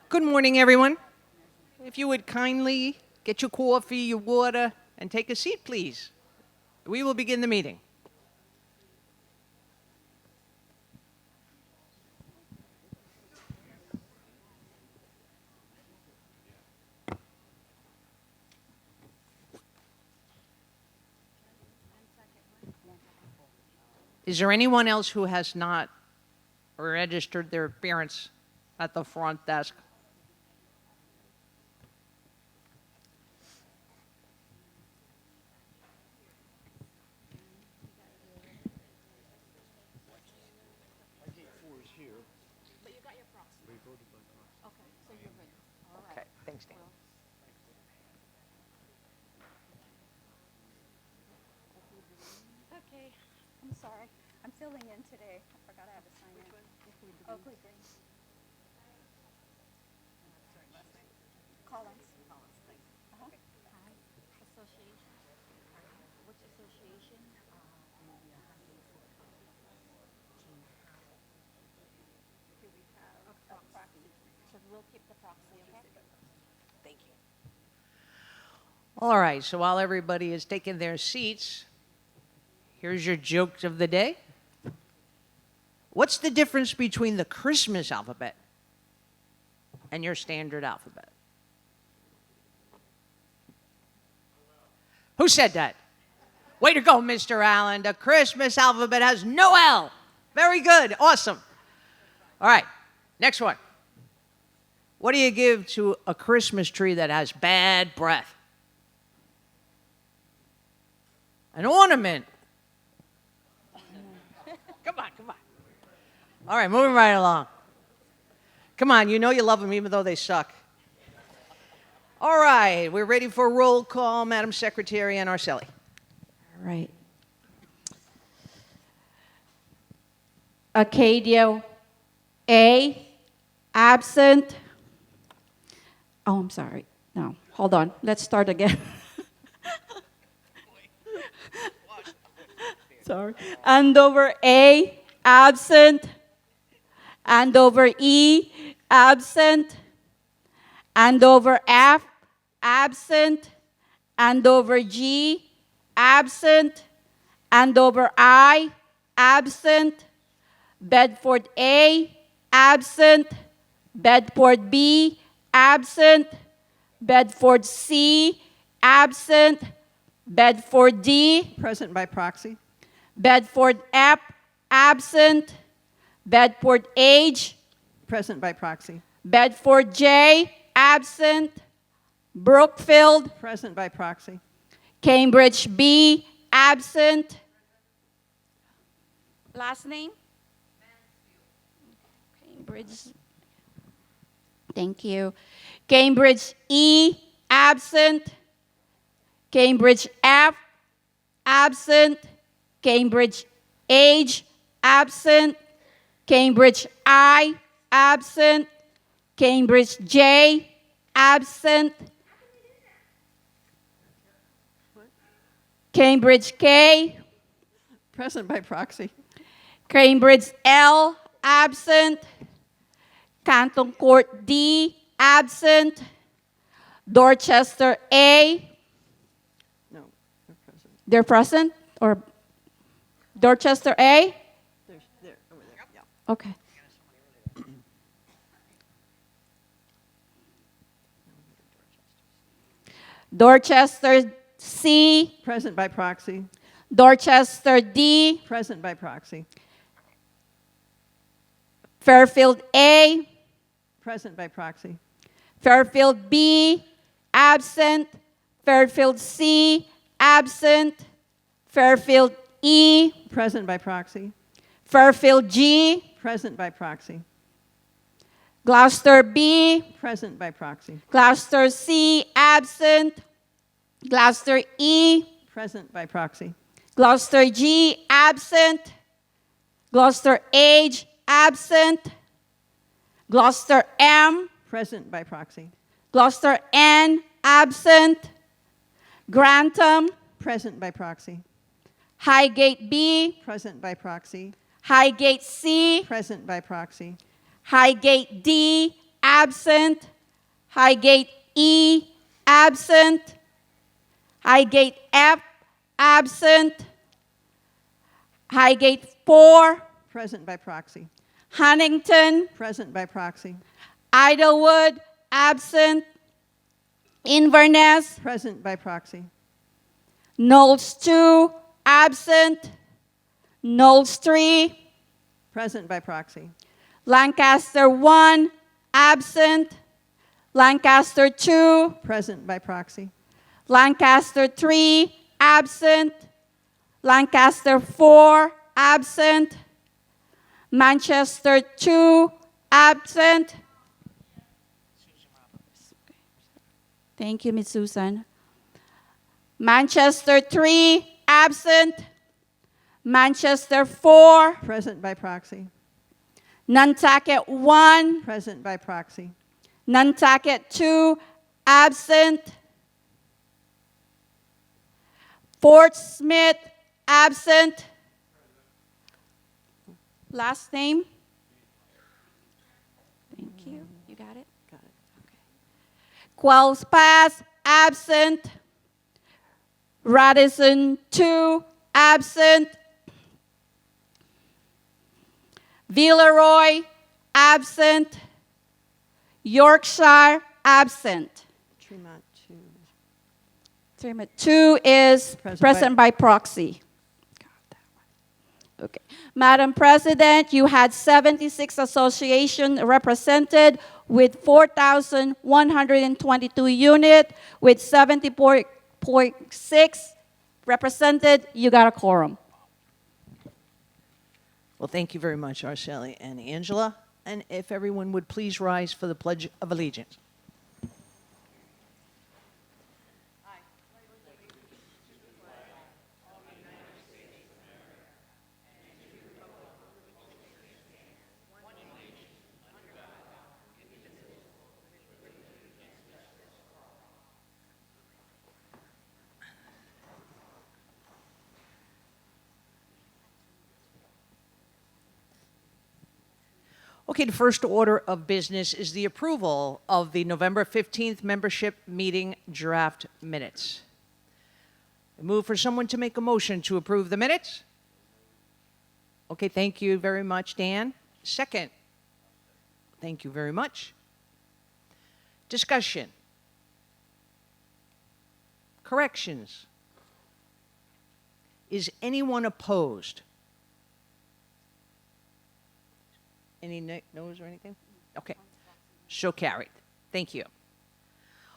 Good morning, everyone. If you would kindly get your coffee, your water, and take a seat, please. We will begin the meeting. Is there anyone else who has not registered their appearance at the front desk? Okay, thanks, Dan. Okay, I'm sorry. I'm filling in today. I forgot I have to sign in. Oh, Cleveland. Collins. Uh-huh. Hi, association. Which association? Do we have a proxy? So we'll keep the proxy, okay? Thank you. All right, so while everybody is taking their seats, here's your joke of the day. What's the difference between the Christmas alphabet and your standard alphabet? Who said that? Way to go, Mr. Allen. The Christmas alphabet has no L. Very good. Awesome. All right, next one. What do you give to a Christmas tree that has bad breath? An ornament. Come on, come on. All right, moving right along. Come on, you know you love them even though they suck. All right, we're ready for roll call, Madam Secretary and Arceli. All right. Acadio A, absent. Oh, I'm sorry. No, hold on. Let's start again. Sorry. Andover A, absent. Andover E, absent. Andover F, absent. Andover G, absent. Andover I, absent. Bedford A, absent. Bedford B, absent. Bedford C, absent. Bedford D, Present by proxy. Bedford F, absent. Bedford H, Present by proxy. Bedford J, absent. Brookfield, Present by proxy. Cambridge B, absent. Last name? Cambridge. Thank you. Cambridge E, absent. Cambridge F, absent. Cambridge H, absent. Cambridge I, absent. Cambridge J, absent. Cambridge K, Present by proxy. Cambridge L, absent. Canton Court D, absent. Dorchester A, No, they're present. they're present? Or Dorchester A? They're over there. Yeah. Okay. Dorchester C, Present by proxy. Dorchester D, Present by proxy. Fairfield A, Present by proxy. Fairfield B, absent. Fairfield C, absent. Fairfield E, Present by proxy. Fairfield G, Present by proxy. Gloucester B, Present by proxy. Gloucester C, absent. Gloucester E, Present by proxy. Gloucester G, absent. Gloucester H, absent. Gloucester M, Present by proxy. Gloucester N, absent. Grantham, Present by proxy. Highgate B, Present by proxy. Highgate C, Present by proxy. Highgate D, absent. Highgate E, absent. Highgate F, absent. Highgate 4, Present by proxy. Huntington. Present by proxy. Idlewood, absent. Inverness, Present by proxy. Knowles 2, absent. Knowles 3, Present by proxy. Lancaster 1, absent. Lancaster 2, Present by proxy. Lancaster 3, absent. Lancaster 4, absent. Manchester 2, absent. Thank you, Ms. Susan. Manchester 3, absent. Manchester 4, Present by proxy. Nantucket 1, Present by proxy. Nantucket 2, absent. Fort Smith, absent. Last name? Thank you. You got it? Got it. Quells Pass, absent. Radisson 2, absent. Villeroy, absent. Yorkshire, absent. Tremont 2. Tremont 2 is Present present by proxy. Okay. Madam President, you had 76 associations represented with 4,122 units, with 70.6 represented. You got a quorum. Well, thank you very much, Araceli and Angela. And if everyone would please rise for the Pledge of Allegiance. Okay, the first order of business is the approval of the November 15th membership meeting draft minutes. I move for someone to make a motion to approve the minutes. Okay, thank you very much, Dan. Second. Thank you very much. Discussion. Corrections. Is anyone opposed? Any no's or anything? Okay. So carried. Thank you.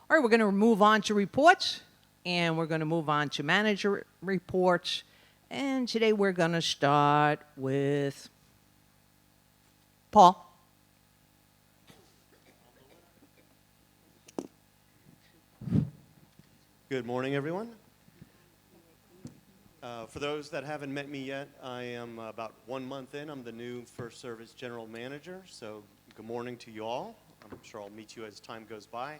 All right, we're going to move on to reports, and we're going to move on to manager reports. And today we're going to start with Paul. Good morning, everyone. For those that haven't met me yet, I am about 1 month in. I'm the new First Service General Manager, so good morning to you all. I'm sure I'll meet you as time goes by.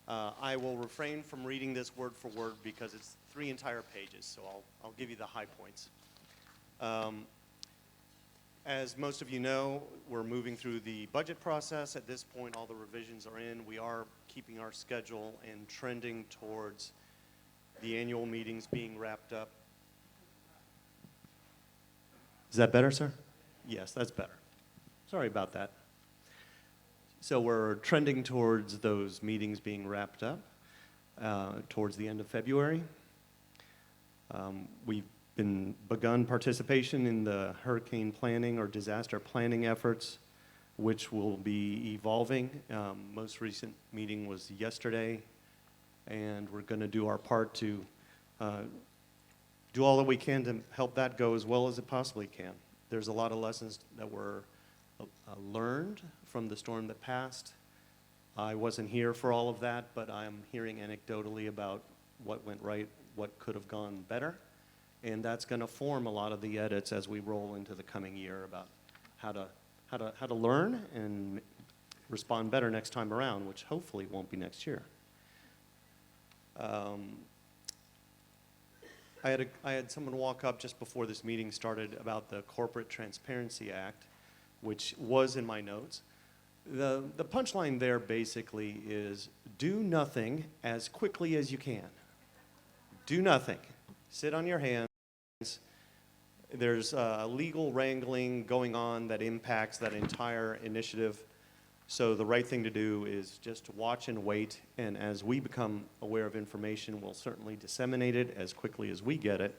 I will refrain from reading this word for word because it's 3 entire pages, so I'll give you the high points. As most of you know, we're moving through the budget process. At this point, all the revisions are in. We are keeping our schedule and trending towards the annual meetings being wrapped up. Is that better, sir? Yes, that's better. Sorry about that. So we're trending towards those meetings being wrapped up towards the end of February. We've begun participation in the hurricane planning or disaster planning efforts, which will be evolving. Most recent meeting was yesterday, and we're going to do our part to do all that we can to help that go as well as it possibly can. There's a lot of lessons that were learned from the storm that passed. I wasn't here for all of that, but I'm hearing anecdotally about what went right, what could have gone better, and that's going to form a lot of the edits as we roll into the coming year about how to learn and respond better next time around, which hopefully won't be next year. I had someone walk up just before this meeting started about the Corporate Transparency Act, which was in my notes. The punchline there basically is do nothing as quickly as you can. Do nothing. Sit on your hands. There's legal wrangling going on that impacts that entire initiative. So the right thing to do is just watch and wait. And as we become aware of information, we'll certainly disseminate it as quickly as we get it.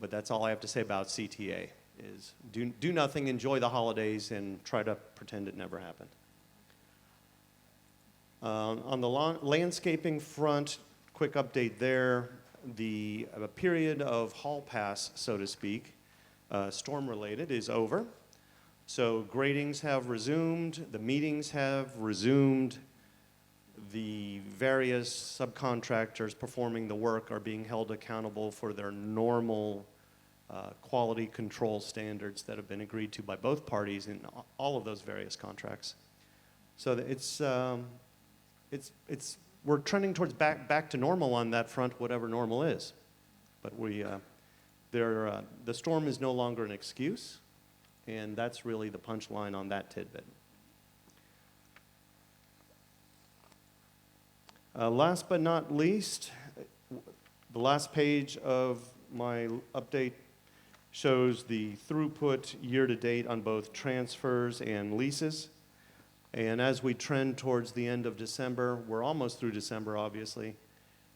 But that's all I have to say about CTA. Is do nothing, enjoy the holidays, and try to pretend it never happened. On the landscaping front, quick update there. The period of hall pass, so to speak, storm-related, is over. So gradings have resumed, the meetings have resumed, the various subcontractors performing the work are being held accountable for their normal quality control standards that have been agreed to by both parties in all of those various contracts. So we're trending towards back to normal on that front, whatever normal is. But the storm is no longer an excuse, and that's really the punchline on that tidbit. Last but not least, the last page of my update shows the throughput year-to-date on both transfers and leases. And as we trend towards the end of December, we're almost through December, obviously.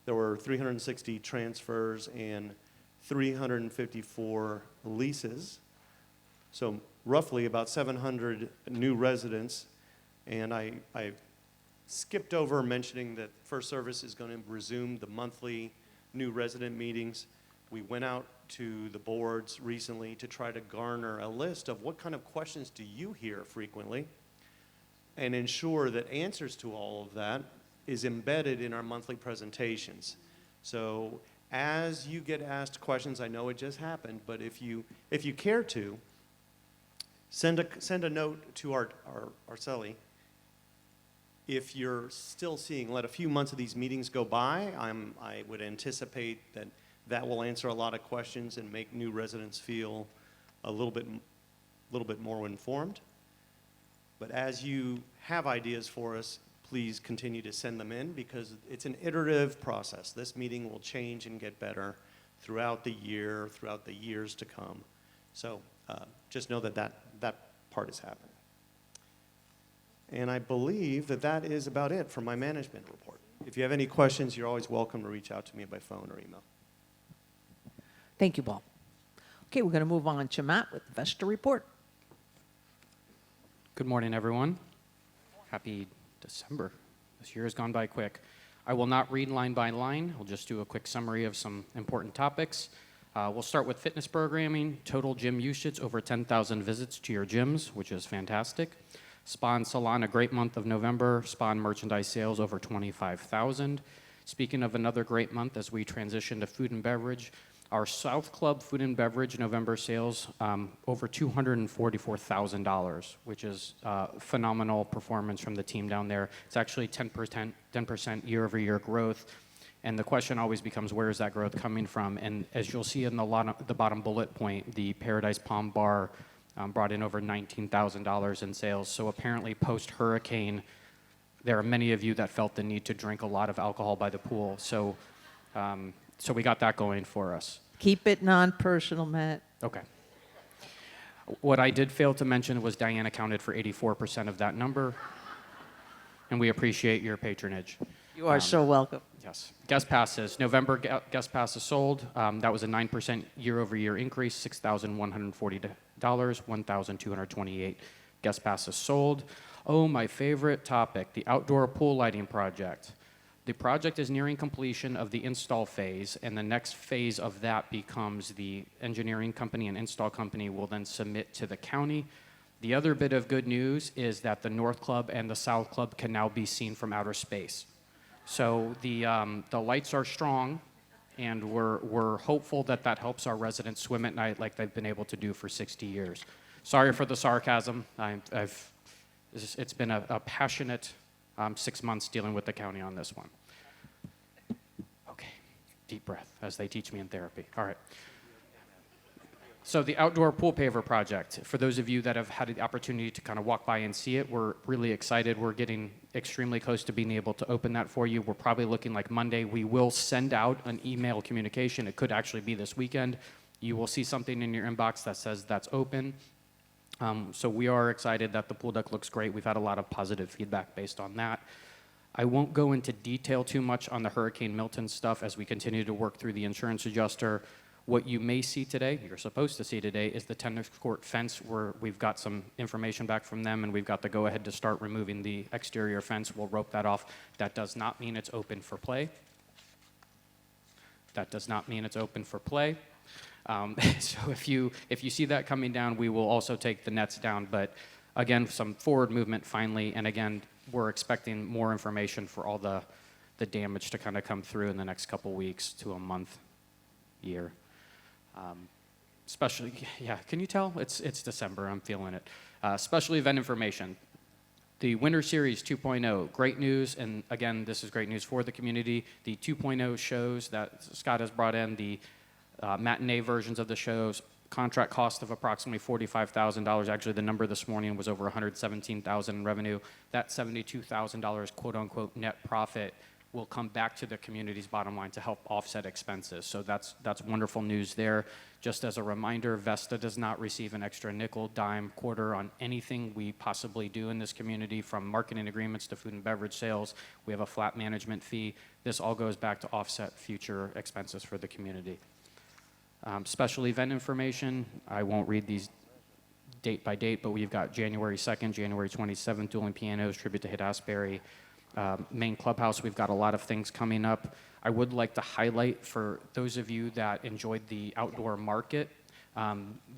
There were 360 transfers and 354 leases. So roughly about 700 new residents. And I skipped over mentioning that First Service is going to resume the monthly new resident meetings. We went out to the boards recently to try to garner a list of what kind of questions do you hear frequently, and ensure that answers to all of that is embedded in our monthly presentations. So as you get asked questions, I know it just happened, but if you care to, send a note to our Arceli. If you're still seeing, let a few months of these meetings go by, I would anticipate that will answer a lot of questions and make new residents feel a little bit more informed. But as you have ideas for us, please continue to send them in, because it's an iterative process. This meeting will change and get better throughout the year, throughout the years to come. So just know that part is happening. And I believe that is about it for my management report. If you have any questions, you're always welcome to reach out to me by phone or email. Thank you, Paul. Okay, we're going to move on to Matt with the Vesta report. Good morning, everyone. Happy December. This year has gone by quick. I will not read line by line. I'll just do a quick summary of some important topics. We'll start with fitness programming. Total gym usage, over 10,000 visits to your gyms, which is fantastic. Spa and Salon, a great month of November. Spa and merchandise sales, over 25,000. Speaking of another great month, as we transition to food and beverage, our South Club food and beverage November sales, over $244,000, which is phenomenal performance from the team down there. It's actually 10% year-over-year growth. And the question always becomes, where is that growth coming from? And as you'll see in the bottom bullet point, the Paradise Palm Bar brought in over $19,000 in sales. So apparently post-hurricane, there are many of you that felt the need to drink a lot of alcohol by the pool. So we got that going for us. Keep it non-personal, Matt. Okay. What I did fail to mention was Diane accounted for 84% of that number, and we appreciate your patronage. You are so welcome. Yes. Guest passes. November guest passes sold. That was a 9% year-over-year increase, $6,140, 1,228 guest passes sold. Oh, my favorite topic, the outdoor pool lighting project. The project is nearing completion of the install phase, and the next phase of that becomes the engineering company and install company will then submit to the county. The other bit of good news is that the North Club and the South Club can now be seen from outer space. So the lights are strong, and we're hopeful that helps our residents swim at night like they've been able to do for 60 years. Sorry for the sarcasm. It's been a passionate 6 months dealing with the county on this one. Okay, deep breath, as they teach me in therapy. All right. So the outdoor pool paver project, for those of you that have had the opportunity to kind of walk by and see it, we're really excited. We're getting extremely close to being able to open that for you. We're probably looking like Monday. We will send out an email communication. It could actually be this weekend. You will see something in your inbox that says that's open. So we are excited that the pool deck looks great. We've had a lot of positive feedback based on that. I won't go into detail too much on the Hurricane Milton stuff as we continue to work through the insurance adjuster. What you may see today, you're supposed to see today, is the tennis court fence where we've got some information back from them and we've got the go-ahead to start removing the exterior fence. We'll rope that off. That does not mean it's open for play. That does not mean it's open for play. So if you see that coming down, we will also take the nets down. But again, some forward movement finally. And again, we're expecting more information for all the damage to kind of come through in the next couple weeks to a month, year. Especially, yeah, can you tell? It's December, I'm feeling it. Special event information. The Winter Series 2.0, great news, and again, this is great news for the community. The 2.0 shows that Scott has brought in, the matinee versions of the shows, contract cost of approximately $45,000. Actually, the number this morning was over $117,000 in revenue. That $72,000 quote-unquote net profit will come back to the community's bottom line to help offset expenses. So that's wonderful news there. Just as a reminder, Vesta does not receive an extra nickel, dime, quarter on anything we possibly do in this community, from marketing agreements to food and beverage sales. We have a flat management fee. This all goes back to offset future expenses for the community. Special event information, I won't read these date by date, but we've got January 2nd, January 27th, Dueling Pianos, tribute to Haight-Ashbury. Main clubhouse, we've got a lot of things coming up. I would like to highlight for those of you that enjoyed the outdoor market,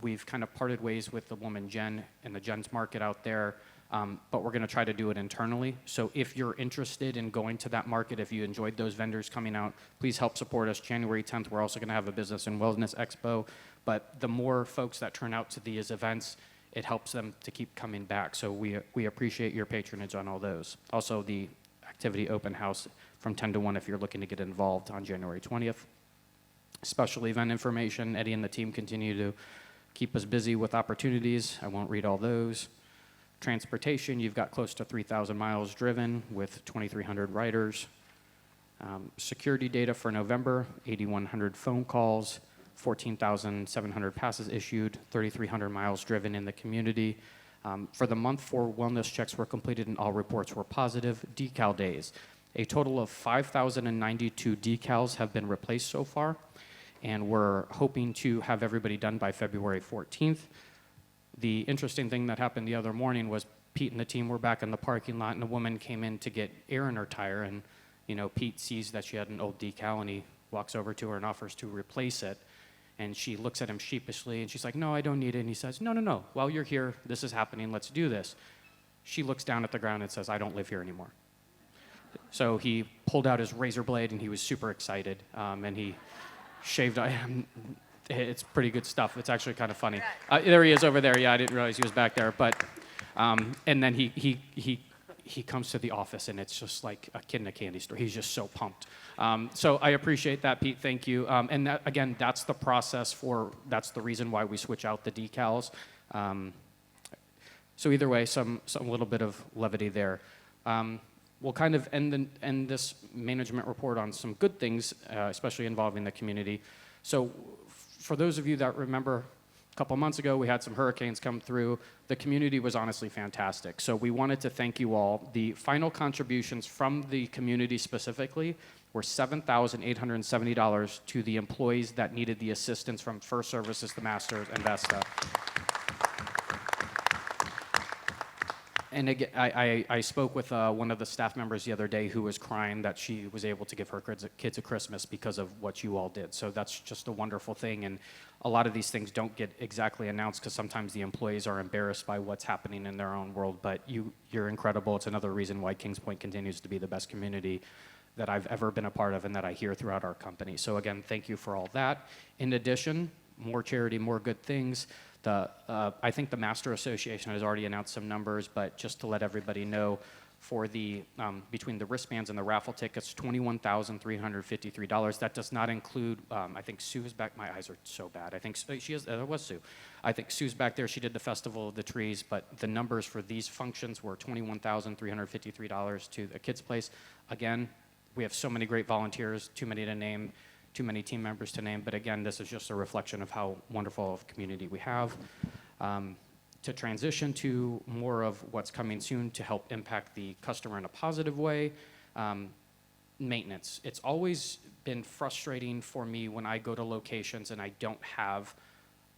we've kind of parted ways with the woman Jen and the Jen's Market out there, but we're going to try to do it internally. So if you're interested in going to that market, if you enjoyed those vendors coming out, please help support us. January 10th, we're also going to have a Business and Wellness Expo, but the more folks that turn out to these events, it helps them to keep coming back. So we appreciate your patronage on all those. Also, the activity open house from 10 to 1 if you're looking to get involved on January 20th. Special event information, Eddie and the team continue to keep us busy with opportunities. I won't read all those. Transportation, you've got close to 3,000 miles driven with 2,300 riders. Security data for November, 8,100 phone calls, 14,700 passes issued, 3,300 miles driven in the community. For the month, 4 wellness checks were completed and all reports were positive. Decal days, a total of 5,092 decals have been replaced so far, and we're hoping to have everybody done by February 14th. The interesting thing that happened the other morning was Pete and the team were back in the parking lot, and a woman came in to get air in her tire, and Pete sees that she had an old decal, and he walks over to her and offers to replace it. And she looks at him sheepishly, and she's like, "No, I don't need it." And he says, No. While you're here, this is happening. Let's do this." She looks down at the ground and says, "I don't live here anymore." So he pulled out his razor blade, and he was super excited. And he shaved. It's pretty good stuff. It's actually kind of funny. There he is over there. Yeah, I didn't realize he was back there. But and then he comes to the office, and it's just like a kid in a candy store. He's just so pumped. So I appreciate that, Pete. Thank you. And that, again, that's the process that's the reason why we switch out the decals. So either way, some little bit of levity there. We'll kind of end this management report on some good things, especially involving the community. So for those of you that remember, a couple months ago, we had some hurricanes come through. The community was honestly fantastic. So we wanted to thank you all. The final contributions from the community specifically were $7,870 to the employees that needed the assistance from First Services, the Masters, and Vesta. And again, I spoke with one of the staff members the other day who was crying that she was able to give her kids a Christmas because of what you all did. So that's just a wonderful thing. And a lot of these things don't get exactly announced because sometimes the employees are embarrassed by what's happening in their own world. But you're incredible. It's another reason why Kings Point continues to be the best community that I've ever been a part of and that I hear throughout our company. So again, thank you for all that. In addition, more charity, more good things. I think the Master Association has already announced some numbers, but just to let everybody know, for the, between the wristbands and the raffle tickets, $21,353. That does not include, I think Sue's back, my eyes are so bad. I think she is, it was Sue. I think Sue's back there, she did the Festival of the Trees, but the numbers for these functions were $21,353 to the Kids Place. Again, we have so many great volunteers, too many to name, too many team members to name, but again, this is just a reflection of how wonderful of a community we have. To transition to more of what's coming soon to help impact the customer in a positive way, maintenance. It's always been frustrating for me when I go to locations and I don't have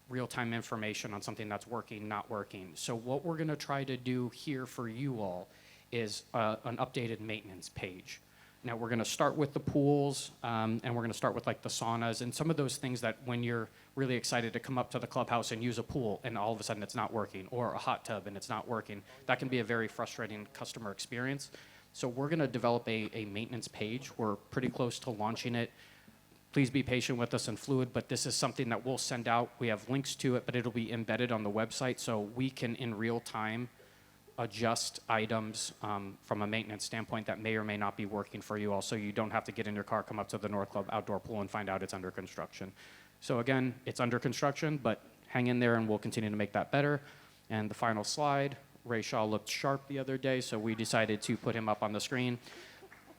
real-time information on something that's working, not working. So what we're gonna try to do here for you all is an updated maintenance page. Now, we're going to start with the pools, and we're going to start with like the saunas and some of those things that when you're really excited to come up to the clubhouse and use a pool and all of a sudden it's not working, or a hot tub and it's not working, that can be a very frustrating customer experience. So we're going to develop a maintenance page. We're pretty close to launching it. Please be patient with us and Fluid, but this is something that we'll send out. We have links to it, but it'll be embedded on the website so we can, in real time, adjust items from a maintenance standpoint that may or may not be working for you all, so you don't have to get in your car, come up to the North Club outdoor pool and find out it's under construction. So again, it's under construction, but hang in there and we'll continue to make that better. And the final slide, Ray Shaw looked sharp the other day, so we decided to put him up on the screen.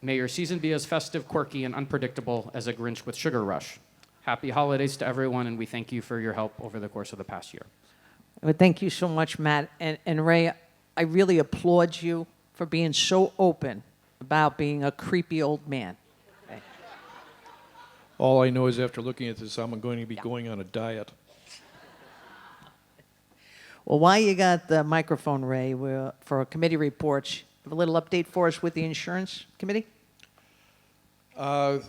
May your season be as festive, quirky, and unpredictable as a Grinch with Sugar Rush. Happy holidays to everyone, and we thank you for your help over the course of the past year. Well, thank you so much, Matt. And Ray, I really applaud you for being so open about being a creepy old man. Okay. All I know is after looking at this, I'm going to be going on a diet. Well, while you got the microphone, Ray, for a committee reports, you have a little update for us with the insurance committee? For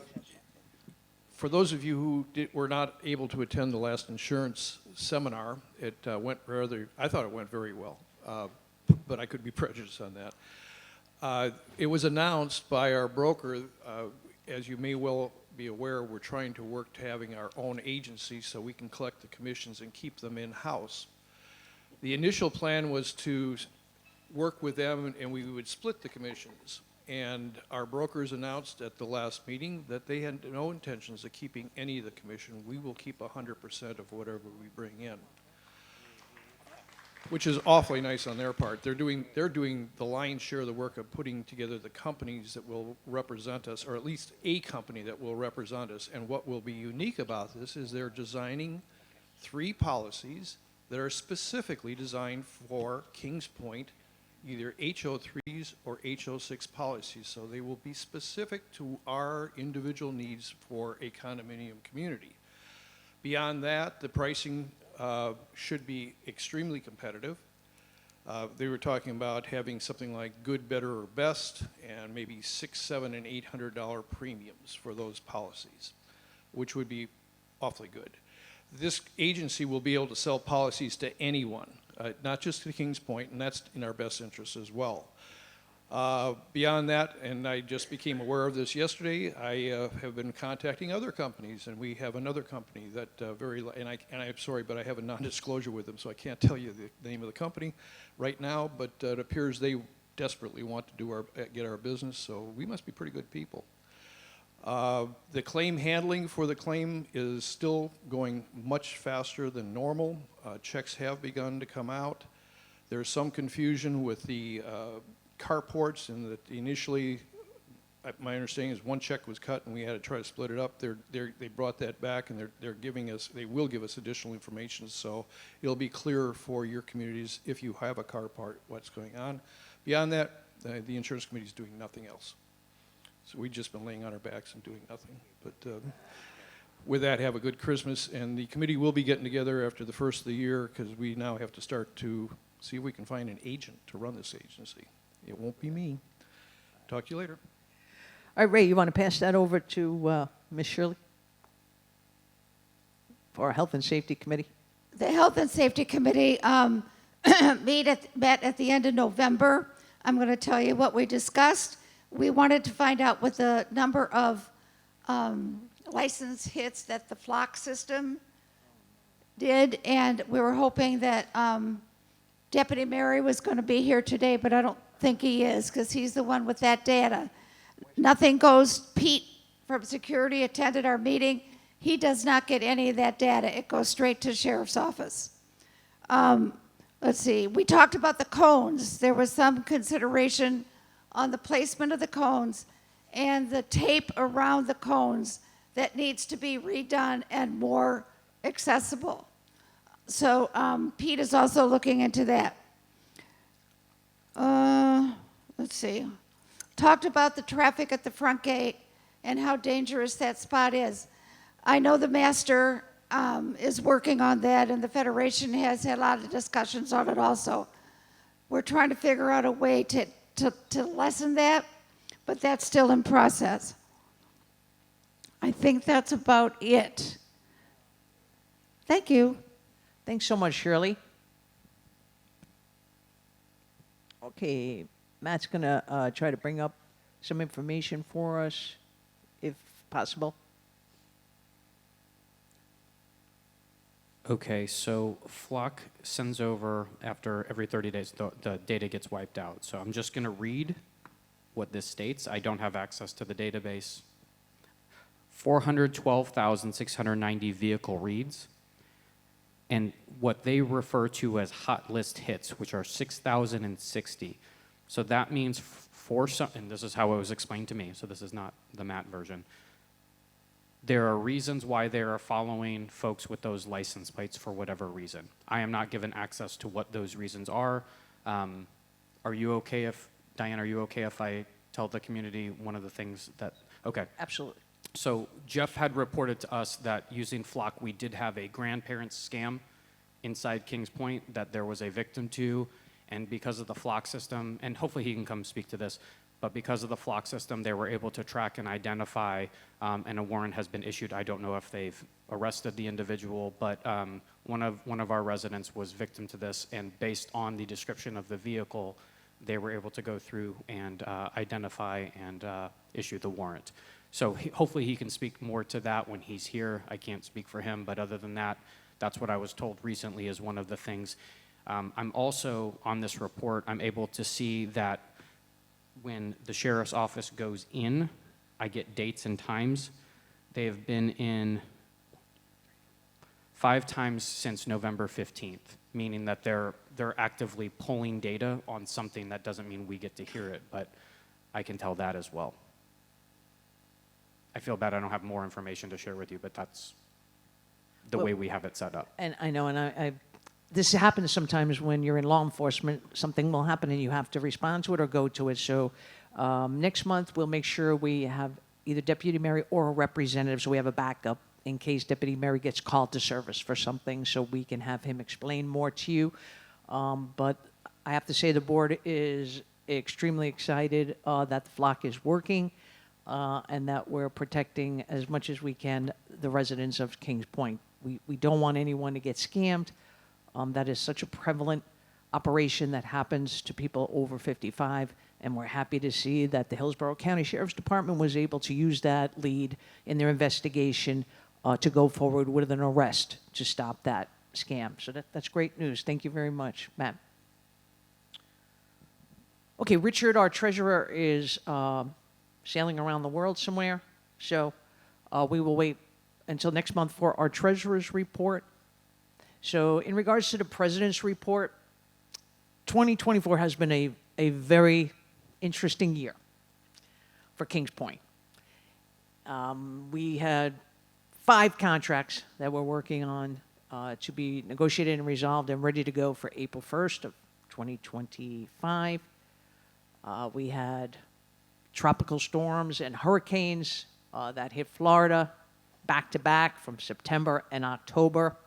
those of you who were not able to attend the last insurance seminar, it went I thought it went very well. But I could be prejudiced on that. It was announced by our broker, as you may well be aware, we're trying to work to having our own agency so we can collect the commissions and keep them in-house. The initial plan was to work with them and we would split the commissions. And our brokers announced at the last meeting that they had no intentions of keeping any of the commission. We will keep 100% of whatever we bring in, which is awfully nice on their part. They're doing the lion's share of the work of putting together the companies that will represent us, or at least a company that will represent us. And what will be unique about this is they're designing 3 policies that are specifically designed for Kings Point, either HO3s or HO6 policies. So they will be specific to our individual needs for a condominium community. Beyond that, the pricing should be extremely competitive. They were talking about having something like good, better, or best, and maybe $600, $700, and $800 premiums for those policies, which would be awfully good. This agency will be able to sell policies to anyone, not just to Kings Point, and that's in our best interest as well. Beyond that, and I just became aware of this yesterday, I have been contacting other companies, and we have another company that and I'm sorry, but I have a non-disclosure with them, so I can't tell you the name of the company right now, but it appears they desperately want to get our business, so we must be pretty good people. The claim handling for the claim is still going much faster than normal. Checks have begun to come out. There's some confusion with the carports, and that initially, my understanding is one check was cut and we had to try to split it up. They brought that back, and they will give us additional information, so it'll be clearer for your communities if you have a carport what's going on. Beyond that, the insurance committee is doing nothing else. So we've just been laying on our backs and doing nothing. But with that, have a good Christmas, and the committee will be getting together after the first of the year because we now have to start to see if we can find an agent to run this agency. It won't be me. Talk to you later. All right, Ray, you want to pass that over to Ms. Shirley for our Health and Safety Committee? The Health and Safety Committee met at the end of November. I'm going to tell you what we discussed. We wanted to find out what the number of license hits that the Flock system did, and we were hoping that Deputy Mary was going to be here today, but think he is, because he's the one with that data. Nothing goes, Pete from security attended our meeting. He does not get any of that data. It goes straight to sheriff's office. Let's see, we talked about the cones. There was some consideration on the placement of the cones and the tape around the cones that needs to be redone and more accessible. So Pete is also looking into that. Let's see. Talked about the traffic at the front gate and how dangerous that spot is. I know the master is working on that, and the Federation has had a lot of discussions on it also. We're trying to figure out a way to lessen that, but that's still in process. I think that's about it. Thank you. Thanks so much, Shirley. Okay, Matt's gonna try to bring up some information for us, if possible. Okay, so Flock sends over, after every 30 days, the data gets wiped out. So I'm just going to read what this states. I don't have access to the database. 412,690 vehicle reads, and what they refer to as hot list hits, which are 6,060. So that means for some, and this is how it was explained to me, so this is not the Matt version. There are reasons why they are following folks with those license plates for whatever reason. I am not given access to what those reasons are. Are you okay if, Diane, are you okay if I tell the community one of the things that, okay. Absolutely. So Jeff had reported to us that using Flock, we did have a grandparents scam inside Kings Point that there was a victim to, and because of the Flock system, and hopefully he can come speak to this, but because of the Flock system, they were able to track and identify, and a warrant has been issued. I don't know if they've arrested the individual, but one of our residents was victim to this, and based on the description of the vehicle, they were able to go through and identify and issue the warrant. So hopefully he can speak more to that when he's here. I can't speak for him, but other than that, that's what I was told recently is one of the things. I'm also, on this report, I'm able to see that when the sheriff's office goes in, I get dates and times. They have been in 5 times since November 15th, meaning that they're actively pulling data on something. That doesn't mean we get to hear it, but I can tell that as well. I feel bad I don't have more information to share with you, but that's the way we have it set up. And I know, and I this happens sometimes when you're in law enforcement. Something will happen and you have to respond to it or go to it. So next month we'll make sure we have either Deputy Mary or a representative, so we have a backup in case Deputy Mary gets called to service for something, so we can have him explain more to you. But I have to say the board is extremely excited that the Flock is working and that we're protecting as much as we can the residents of Kings Point. We don't want anyone to get scammed. That is such a prevalent operation that happens to people over 55, and we're happy to see that the Hillsborough County Sheriff's Department was able to use that lead in their investigation to go forward with an arrest to stop that scam. So that's great news. Thank you very much, Matt. Okay, Richard, our treasurer, is sailing around the world somewhere, so we will wait until next month for our treasurer's report. So in regards to the president's report, 2024 has been a very interesting year for Kings Point. We had 5 contracts that we're working on to be negotiated and resolved and ready to go for April 1st of 2025. We had tropical storms and hurricanes that hit Florida back to back from September and October.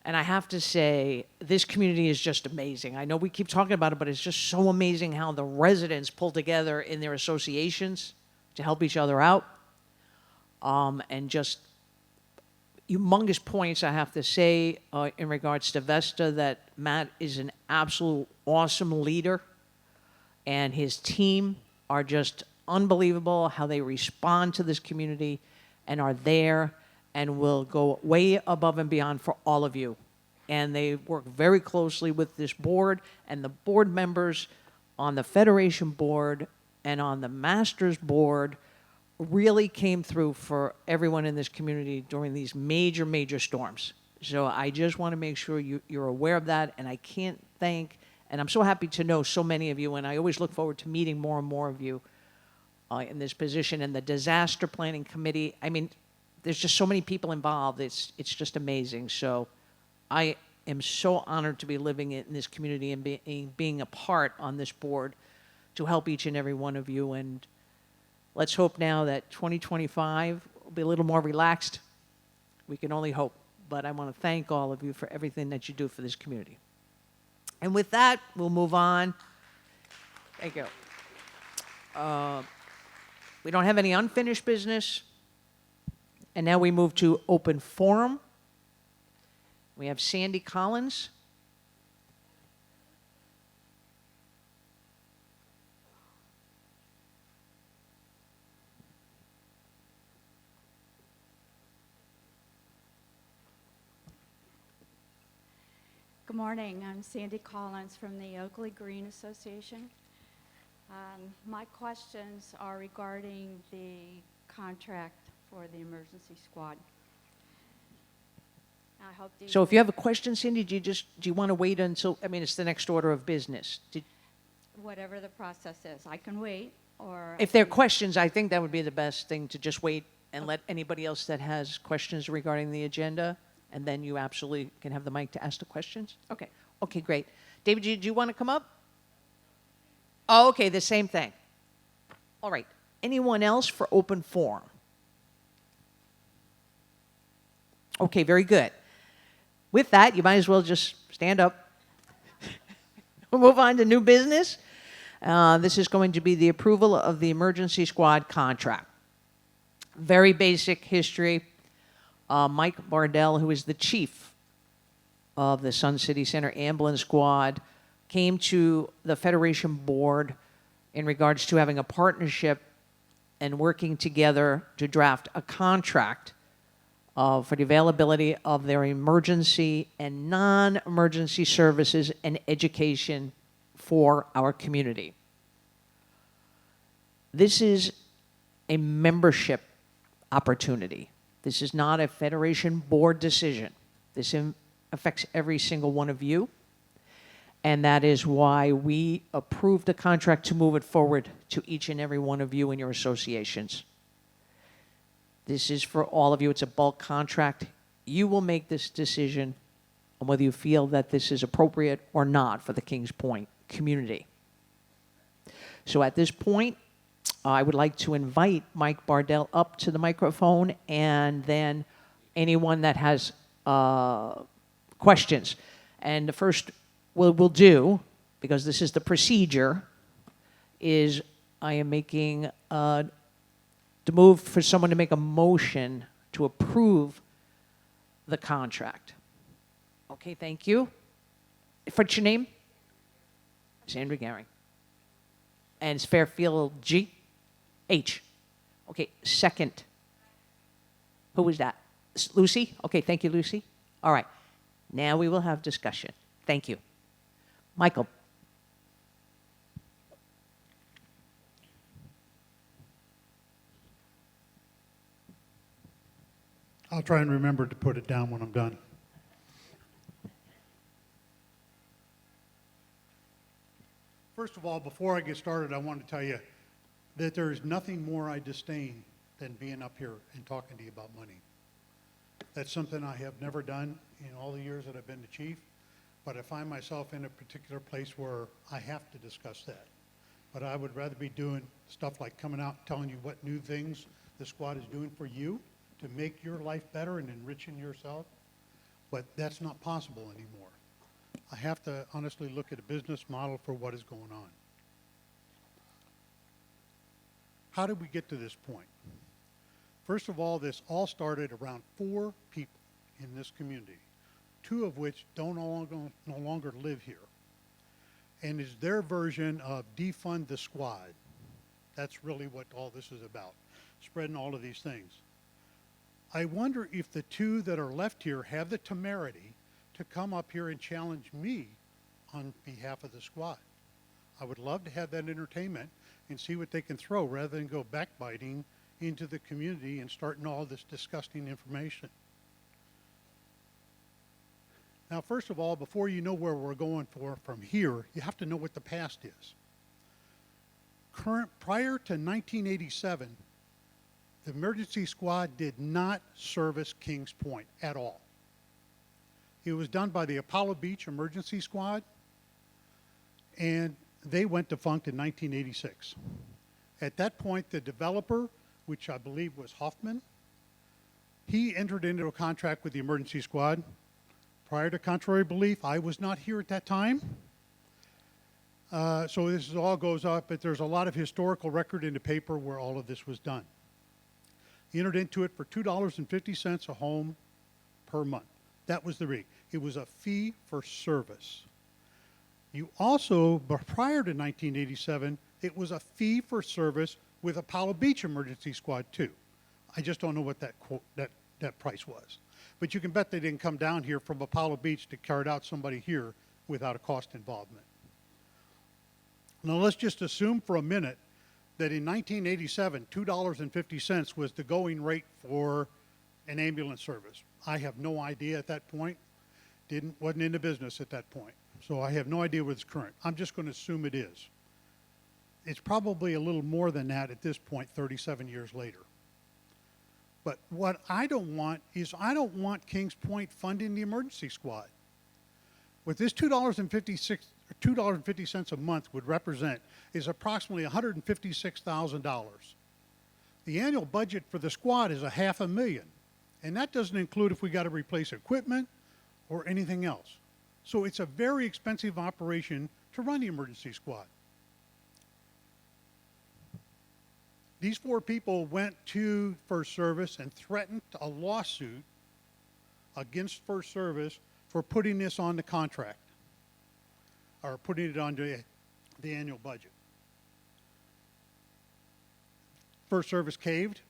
And I have to say, this community is just amazing. I know we keep talking about it, but it's just so amazing how the residents pull together in their associations to help each other out. And just humongous points, I have to say, in regards to Vesta, that Matt is an absolute awesome leader, and his team are just unbelievable how they respond to this community and are there and will go way above and beyond for all of you. And they work very closely with this board, and the board members on the Federation board and on the Masters board really came through for everyone in this community during these major, major storms. So I just want to make sure you're aware of that, and I can't thank, and I'm so happy to know so many of you, and I always look forward to meeting more and more of you in this position. And the Disaster Planning Committee, I mean, there's just so many people involved. It's just amazing. So I am so honored to be living in this community and being a part on this board to help each and every one of you. And let's hope now that 2025 will be a little more relaxed. We can only hope. But I want to thank all of you for everything that you do for this community. And with that, we'll move on. Thank you. We don't have any unfinished business. And now we move to open forum. We have Sandy Collins. Good morning. I'm Sandy Collins from the Oakley Green Association. My questions are regarding the contract for the emergency squad. I hope these. So if you have a question, Cindy, do you want to wait until, I mean, it's the next order of business. Whatever the process is, I can wait, or. If there are questions, I think that would be the best thing, to just wait and let anybody else that has questions regarding the agenda, and then you absolutely can have the mic to ask the questions. Okay, okay, great. David, do you want to come up? Oh, okay, the same thing. All right. Anyone else for open forum? Okay, very good. With that, you might as well just stand up. We'll move on to new business. This is going to be the approval of the emergency squad contract. Very basic history. Mike Bardell, who is the chief of the Sun City Center Ambulance Squad, came to the Federation board in regards to having a partnership and working together to draft a contract for the availability of their emergency and non-emergency services and education for our community. This is a membership opportunity. This is not a Federation board decision. This affects every single one of you. And that is why we approved the contract to move it forward to each and every one of you in your associations. This is for all of you. It's a bulk contract. You will make this decision on whether you feel that this is appropriate or not for the Kings Point community. So at this point, I would like to invite Mike Bardell up to the microphone, and then anyone that has questions. And the first we'll do, because this is the procedure, is I am making the move for someone to make a motion to approve the contract. Okay, thank you. What's your name? Sandra Garing. And it's Fairfield G? H. Okay, second. Who was that? Lucy? Okay, thank you, Lucy. All right. Now we will have discussion. Thank you. Michael. I'll try and remember to put it down when I'm done. First of all, before I get started, I want to tell you that there is nothing more I disdain than being up here and talking to you about money. That's something I have never done in all the years that I've been the chief, but I find myself in a particular place where I have to discuss that. But I would rather be doing stuff like coming out and telling you what new things the squad is doing for you to make your life better and enriching yourself, but that's not possible anymore. I have to honestly look at a business model for what is going on. How did we get to this point? First of all, this all started around 4 people in this community, 2 of which no longer live here, and is their version of defund the squad. That's really what all this is about, spreading all of these things. I wonder if the 2 that are left here have the temerity to come up here and challenge me on behalf of the squad. I would love to have that entertainment and see what they can throw rather than go backbiting into the community and starting all this disgusting information. Now, first of all, before you know where we're going from here, you have to know what the past is. Prior to 1987, the emergency squad did not service Kings Point at all. It was done by the Apollo Beach Emergency Squad, and they went defunct in 1986. At that point, the developer, which I believe was Hoffman, he entered into a contract with the emergency squad. Prior to contrary belief, I was not here at that time. So this all goes up, but there's a lot of historical record in the paper where all of this was done. He entered into it for $2.50 a home per month. That was the rate. It was a fee for service. You also, but prior to 1987, it was a fee for service with Apollo Beach Emergency Squad too. I just don't know what that price was. But you can bet they didn't come down here from Apollo Beach to carry out somebody here without a cost involvement. Now let's just assume for a minute that in 1987, $2.50 was the going rate for an ambulance service. I have no idea at that point. Wasn't in the business at that point. So I have no idea what's current. I'm just going to assume it is. It's probably a little more than that at this point, 37 years later. But what I don't want is I don't want Kings Point funding the emergency squad. What this $2.50 a month would represent is approximately $156,000. The annual budget for the squad is $500,000, and that doesn't include if we got to replace equipment or anything else. So it's a very expensive operation to run the emergency squad. These 4 people went to First Service and threatened a lawsuit against First Service for putting this on the contract, or putting it on the annual budget. First Service caved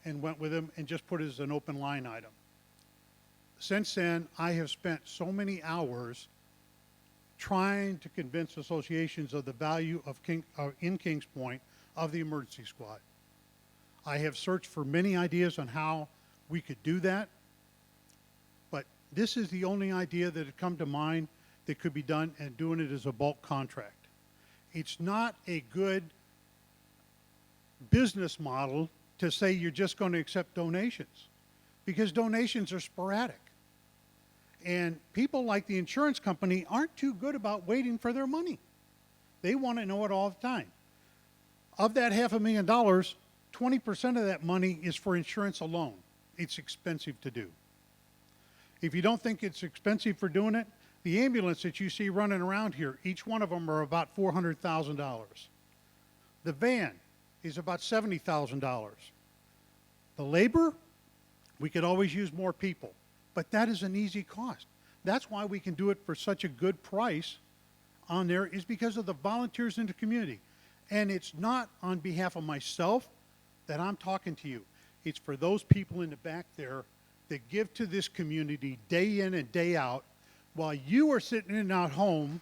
and went with them and just put it as an open line item. Since then, I have spent so many hours trying to convince associations of the value of in Kings Point of the emergency squad. I have searched for many ideas on how we could do that, but this is the only idea that had come to mind that could be done, and doing it as a bulk contract. It's not a good business model to say you're just going to accept donations, because donations are sporadic. And people like the insurance company aren't too good about waiting for their money. They want to know it all the time. Of that $500,000, 20% of that money is for insurance alone. It's expensive to do. If you don't think it's expensive for doing it, the ambulance that you see running around here, each one of them are about $400,000. The van is about $70,000. The labor, we could always use more people, but that is an easy cost. That's why we can do it for such a good price on there, is because of the volunteers in the community. And it's not on behalf of myself that I'm talking to you. It's for those people in the back there that give to this community day in and day out while you are sitting in at home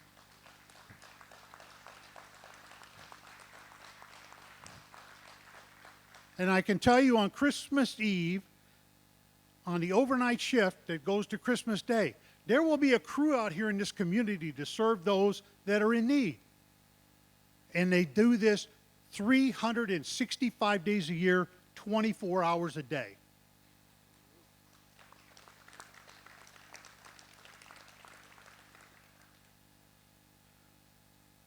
and I can tell you on Christmas Eve, on the overnight shift that goes to Christmas Day, there will be a crew out here in this community to serve those that are in need. And they do this 365 days a year, 24 hours a day.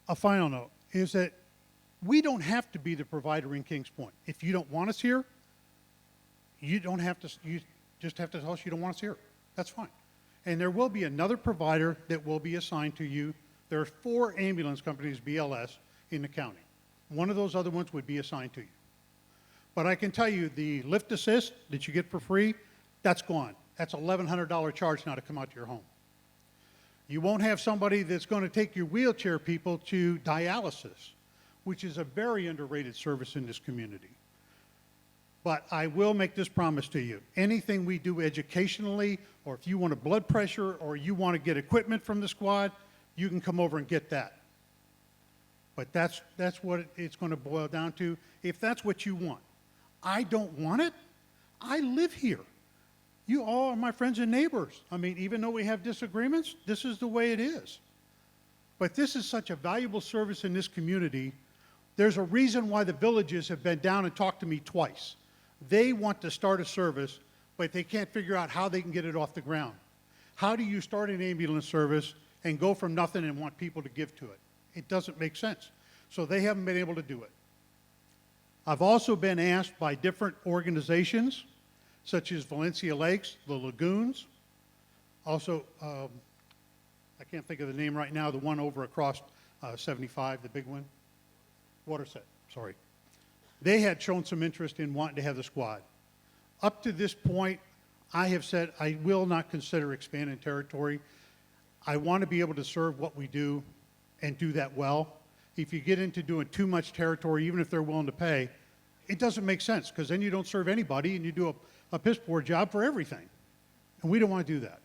A final note is that we don't have to be the provider in Kings Point. If you don't want us here, you just have to tell us you don't want us here. That's fine. And there will be another provider that will be assigned to you. There are 4 ambulance companies, BLS, in the county. One of those other ones would be assigned to you. But I can tell you the lift assist that you get for free, that's gone. That's $1,100 charge now to come out to your home. You won't have somebody that's going to take your wheelchair people to dialysis, which is a very underrated service in this community. But I will make this promise to you. Anything we do educationally, or if you want a blood pressure, or you want to get equipment from the squad, you can come over and get that. But that's what it's going to boil down to, if that's what you want. I don't want it. I live here. You all are my friends and neighbors. I mean, even though we have disagreements, this is the way it is. But this is such a valuable service in this community. There's a reason why the villages have been down and talked to me twice. They want to start a service, but they can't figure out how they can get it off the ground. How do you start an ambulance service and go from nothing and want people to give to it? It doesn't make sense. So they haven't been able to do it. I've also been asked by different organizations, such as Valencia Lakes, the Lagoons, also, I can't think of the name right now, the one over across 75, the big one, Waterset, sorry. They had shown some interest in wanting to have the squad. Up to this point, I have said I will not consider expanding territory. I want to be able to serve what we do and do that well. If you get into doing too much territory, even if they're willing to pay, it doesn't make sense, because then you don't serve anybody and you do a piss poor job for everything. And we don't want to do that.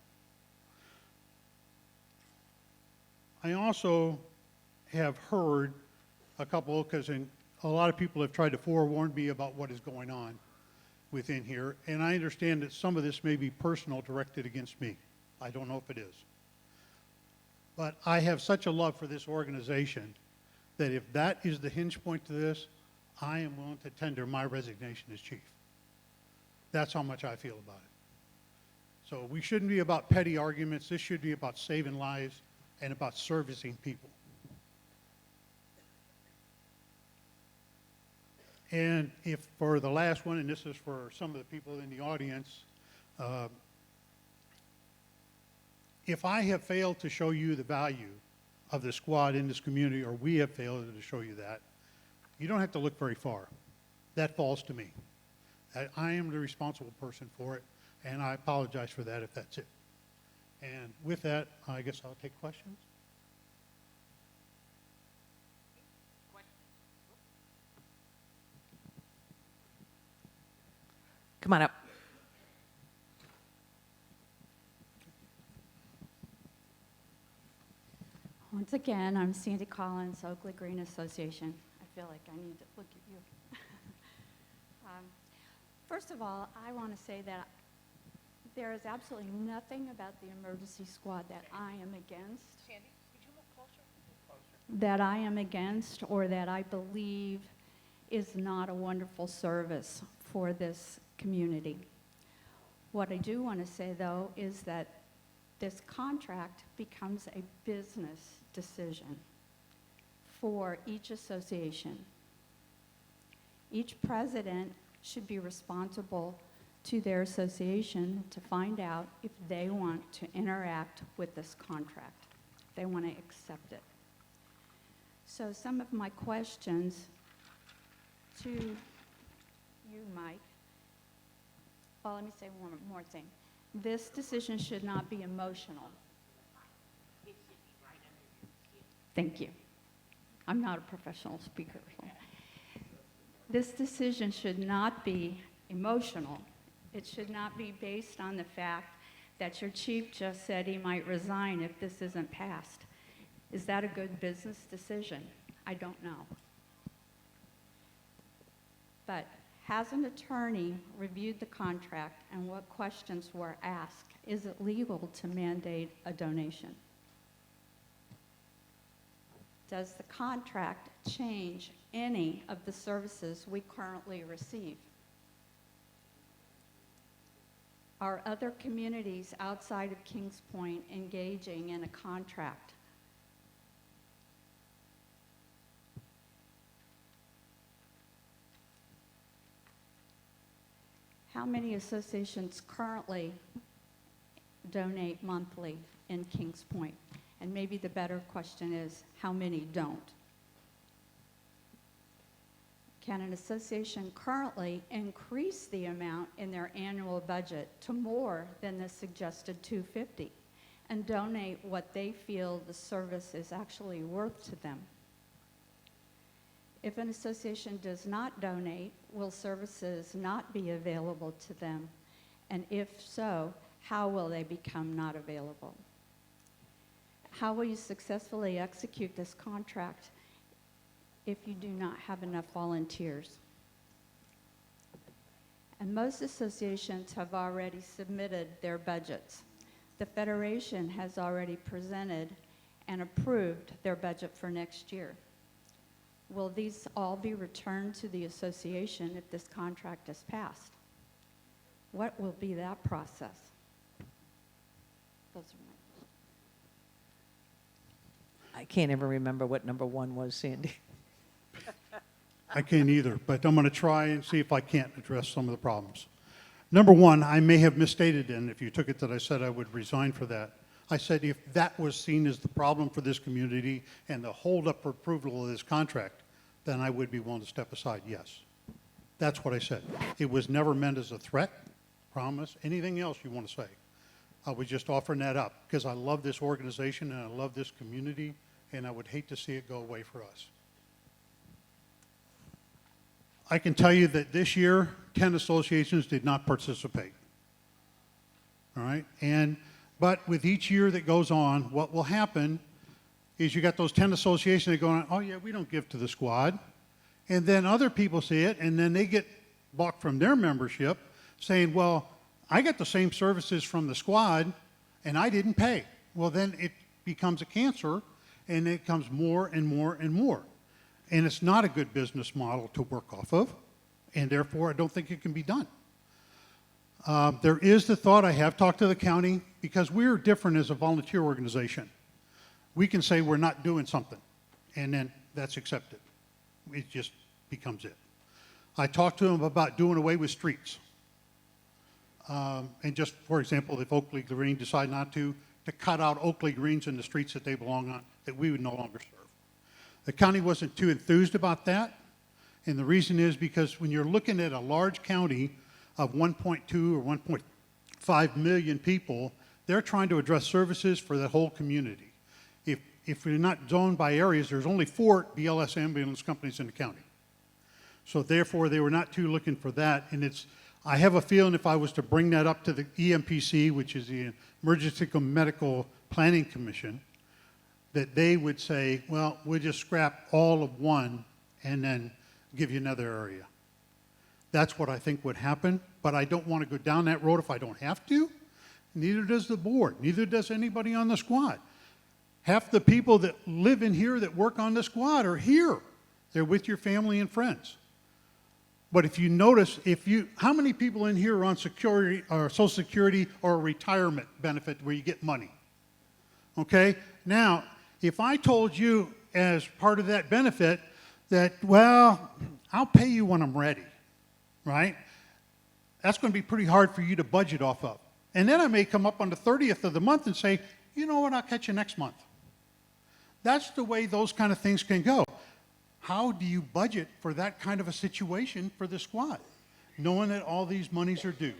I also have heard a couple, because a lot of people have tried to forewarn me about what is going on within here, and I understand that some of this may be personal, directed against me. I don't know if it is. But I have such a love for this organization that if that is the hinge point to this, I am willing to tender my resignation as chief. That's how much I feel about it. So we shouldn't be about petty arguments. This should be about saving lives and about servicing people. And if for the last one, and this is for some of the people in the audience, if I have failed to show you the value of the squad in this community, or we have failed to show you that, you don't have to look very far. That falls to me. I am the responsible person for it, and I apologize for that if that's it. And with that, I guess I'll take questions. Come on up. Once again, I'm Sandy Collins, Oakley Green Association. I feel like I need to look at you. First of all, I want to say that there is absolutely nothing about the emergency squad that I am against. Sandy, could you move closer? That I am against, or that I believe is not a wonderful service for this community. What I do want to say, though, is that this contract becomes a business decision for each association. Each president should be responsible to their association to find out if they want to interact with this contract, if they want to accept it. So some of my questions to you, Mike. Well, let me say one more thing. This decision should not be emotional. Thank you. I'm not a professional speaker. So. This decision should not be emotional. It should not be based on the fact that your chief just said he might resign if this isn't passed. Is that a good business decision? I don't know. But has an attorney reviewed the contract, and what questions were asked? Is it legal to mandate a donation? Does the contract change any of the services we currently receive? Are other communities outside of Kings Point engaging in a contract? How many associations currently donate monthly in Kings Point? And maybe the better question is, how many don't? Can an association currently increase the amount in their annual budget to more than the suggested $250 and donate what they feel the service is actually worth to them? If an association does not donate, will services not be available to them? And if so, how will they become not available? How will you successfully execute this contract if you do not have enough volunteers. And most associations have already submitted their budgets. The Federation has already presented and approved their budget for next year. Will these all be returned to the association if this contract is passed? What will be that process? Those are my questions. I can't even remember what number one was, Sandy. I can't either, but I'm going to try and see if I can't address some of the problems. Number one, I may have misstated, and if you took it that I said I would resign for that. I said if that was seen as the problem for this community and the holdup for approval of this contract, then I would be willing to step aside, yes. That's what I said. It was never meant as a threat, promise, anything else you want to say. I was just offering that up because I love this organization and I love this community, and I would hate to see it go away for us. I can tell you that this year, 10 associations did not participate. All right? But with each year that goes on, what will happen is you got those 10 associations that go on, oh yeah, we don't give to the squad. And then other people see it, and then they get blocked from their membership saying, well, I got the same services from the squad, and I didn't pay. Well, then it becomes a cancer, and it comes more and more and more. And it's not a good business model to work off of, and therefore I don't think it can be done. There is the thought, I have talked to the county, because we're different as a volunteer organization. We can say we're not doing something, and then that's accepted. It just becomes it. I talked to them about doing away with streets. And just, for example, if Oakley Green decide not to cut out Oakley Greens in the streets that they belong on, that we would no longer serve. The county wasn't too enthused about that, and the reason is because when you're looking at a large county of 1.2 or 1.5 million people, they're trying to address services for the whole community. If we're not zoned by areas, there's only 4 BLS ambulance companies in the county. So therefore, they were not too looking for that, and I have a feeling if I was to bring that up to the EMPC, which is the Emergency Medical Planning Commission, that they would say, well, we'll just scrap all of one and then give you another area. That's what I think would happen, but I don't want to go down that road if I don't have to. Neither does the board. Neither does anybody on the squad. Half the people that live in here that work on the squad are here. They're with your family and friends. But if you notice, how many people in here are on security or Social Security or a retirement benefit where you get money? Okay? Now, if I told you as part of that benefit that, well, I'll pay you when I'm ready, right? That's going to be pretty hard for you to budget off of. And then I may come up on the 30th of the month and say, you know what, I'll catch you next month. That's the way those kind of things can go. How do you budget for that kind of a situation for the squad, knowing that all these monies are due?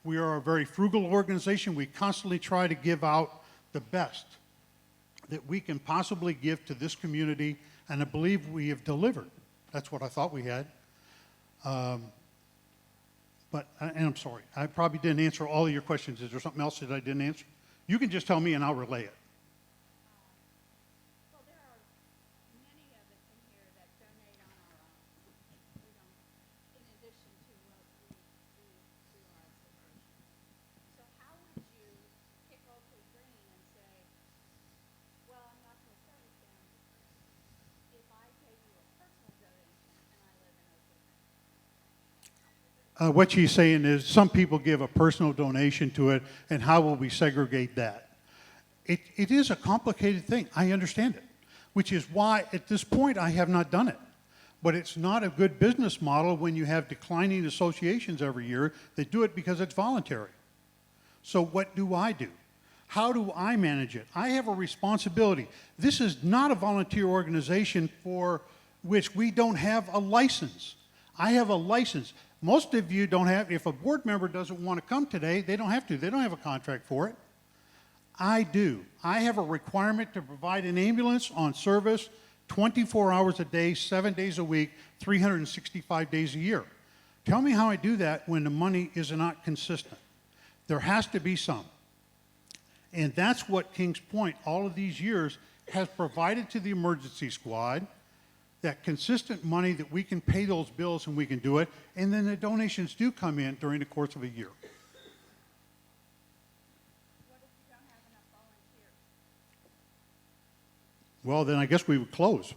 We are a very frugal organization. We constantly try to give out the best that we can possibly give to this community, and I believe we have delivered. That's what I thought we had. And I'm sorry, I probably didn't answer all of your questions. Is there something else that I didn't answer? You can just tell me and I'll relay it. Well, there are many of us in here that donate on our own. We don't, in addition to what we do to our association. So how would you pick Oakley Green and say, well, I'm not going to service them if I pay you a personal donation and I live in Oakley Green? What she's saying is some people give a personal donation to it, and how will we segregate that? It is a complicated thing. I understand it, which is why at this point I have not done it. But it's not a good business model when you have declining associations every year that do it because it's voluntary. So what do I do? How do I manage it? I have a responsibility. This is not a volunteer organization for which we don't have a license. I have a license. Most of you don't have, if a board member doesn't want to come today, they don't have to. They don't have a contract for it. I do. I have a requirement to provide an ambulance on service 24 hours a day, 7 days a week, 365 days a year. Tell me how I do that when the money is not consistent. There has to be some. And that's what Kings Point, all of these years, has provided to the emergency squad that consistent money that we can pay those bills and we can do it, and then the donations do come in during the course of a year. Well, then I guess we would close.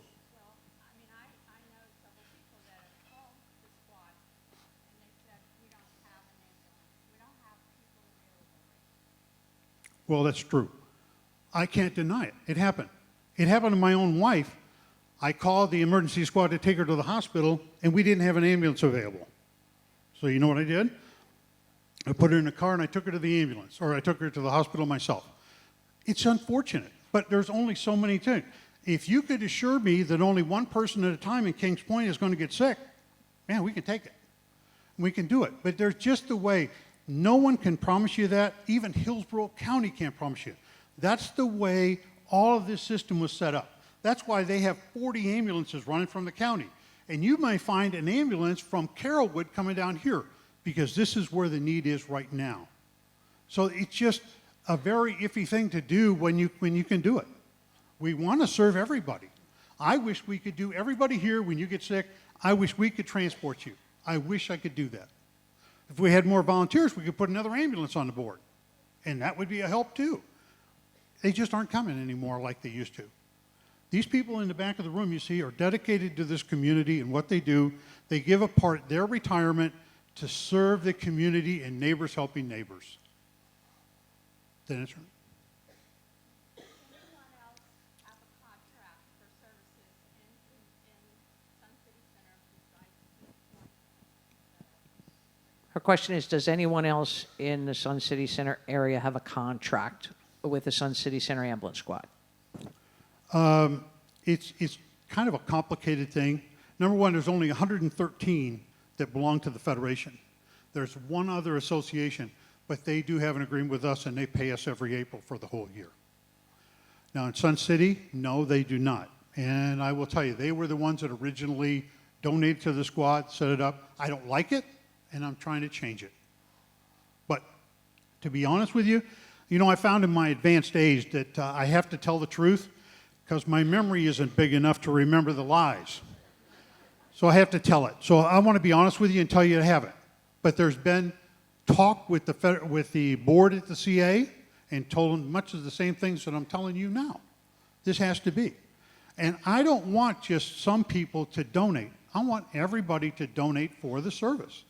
Well, that's true. I can't deny it. It happened. It happened to my own wife. I called the emergency squad to take her to the hospital, and we didn't have an ambulance available. So you know what I did? I put her in a car and I took her to the ambulance, or I took her to the hospital myself. It's unfortunate, but there's only so many things. If you could assure me that only one person at a time in Kings Point is going to get sick, man, we can take it. We can do it. But there's just a way. No one can promise you that. Even Hillsborough County can't promise you. That's the way all of this system was set up. That's why they have 40 ambulances running from the county. And you may find an ambulance from Carrollwood coming down here because this is where the need is right now. So it's just a very iffy thing to do when you can do it. We want to serve everybody. I wish we could do everybody here when you get sick. I wish we could transport you. I wish I could do that. If we had more volunteers, we could put another ambulance on the board. And that would be a help too. They just aren't coming anymore like they used to. These people in the back of the room you see are dedicated to this community and what they do. They give apart their retirement to serve the community and neighbors helping neighbors. Did that answer? Her question is, does anyone else in the Sun City Center area have a contract with the Sun City Center Ambulance Squad? It's kind of a complicated thing. Number one, there's only 113 that belong to the Federation. There's one other association, but they do have an agreement with us and they pay us every April for the whole year. Now in Sun City, no, they do not. And I will tell you, they were the ones that originally donated to the squad, set it up. I don't like it, and I'm trying to change it. But to be honest with you, I found in my advanced age that I have to tell the truth because my memory isn't big enough to remember the lies. So I have to tell it. So I want to be honest with you and tell you I haven't. But there's been talk with the board at the CA and told them much of the same things that I'm telling you now. This has to be. And I don't want just some people to donate. I want everybody to donate for the service.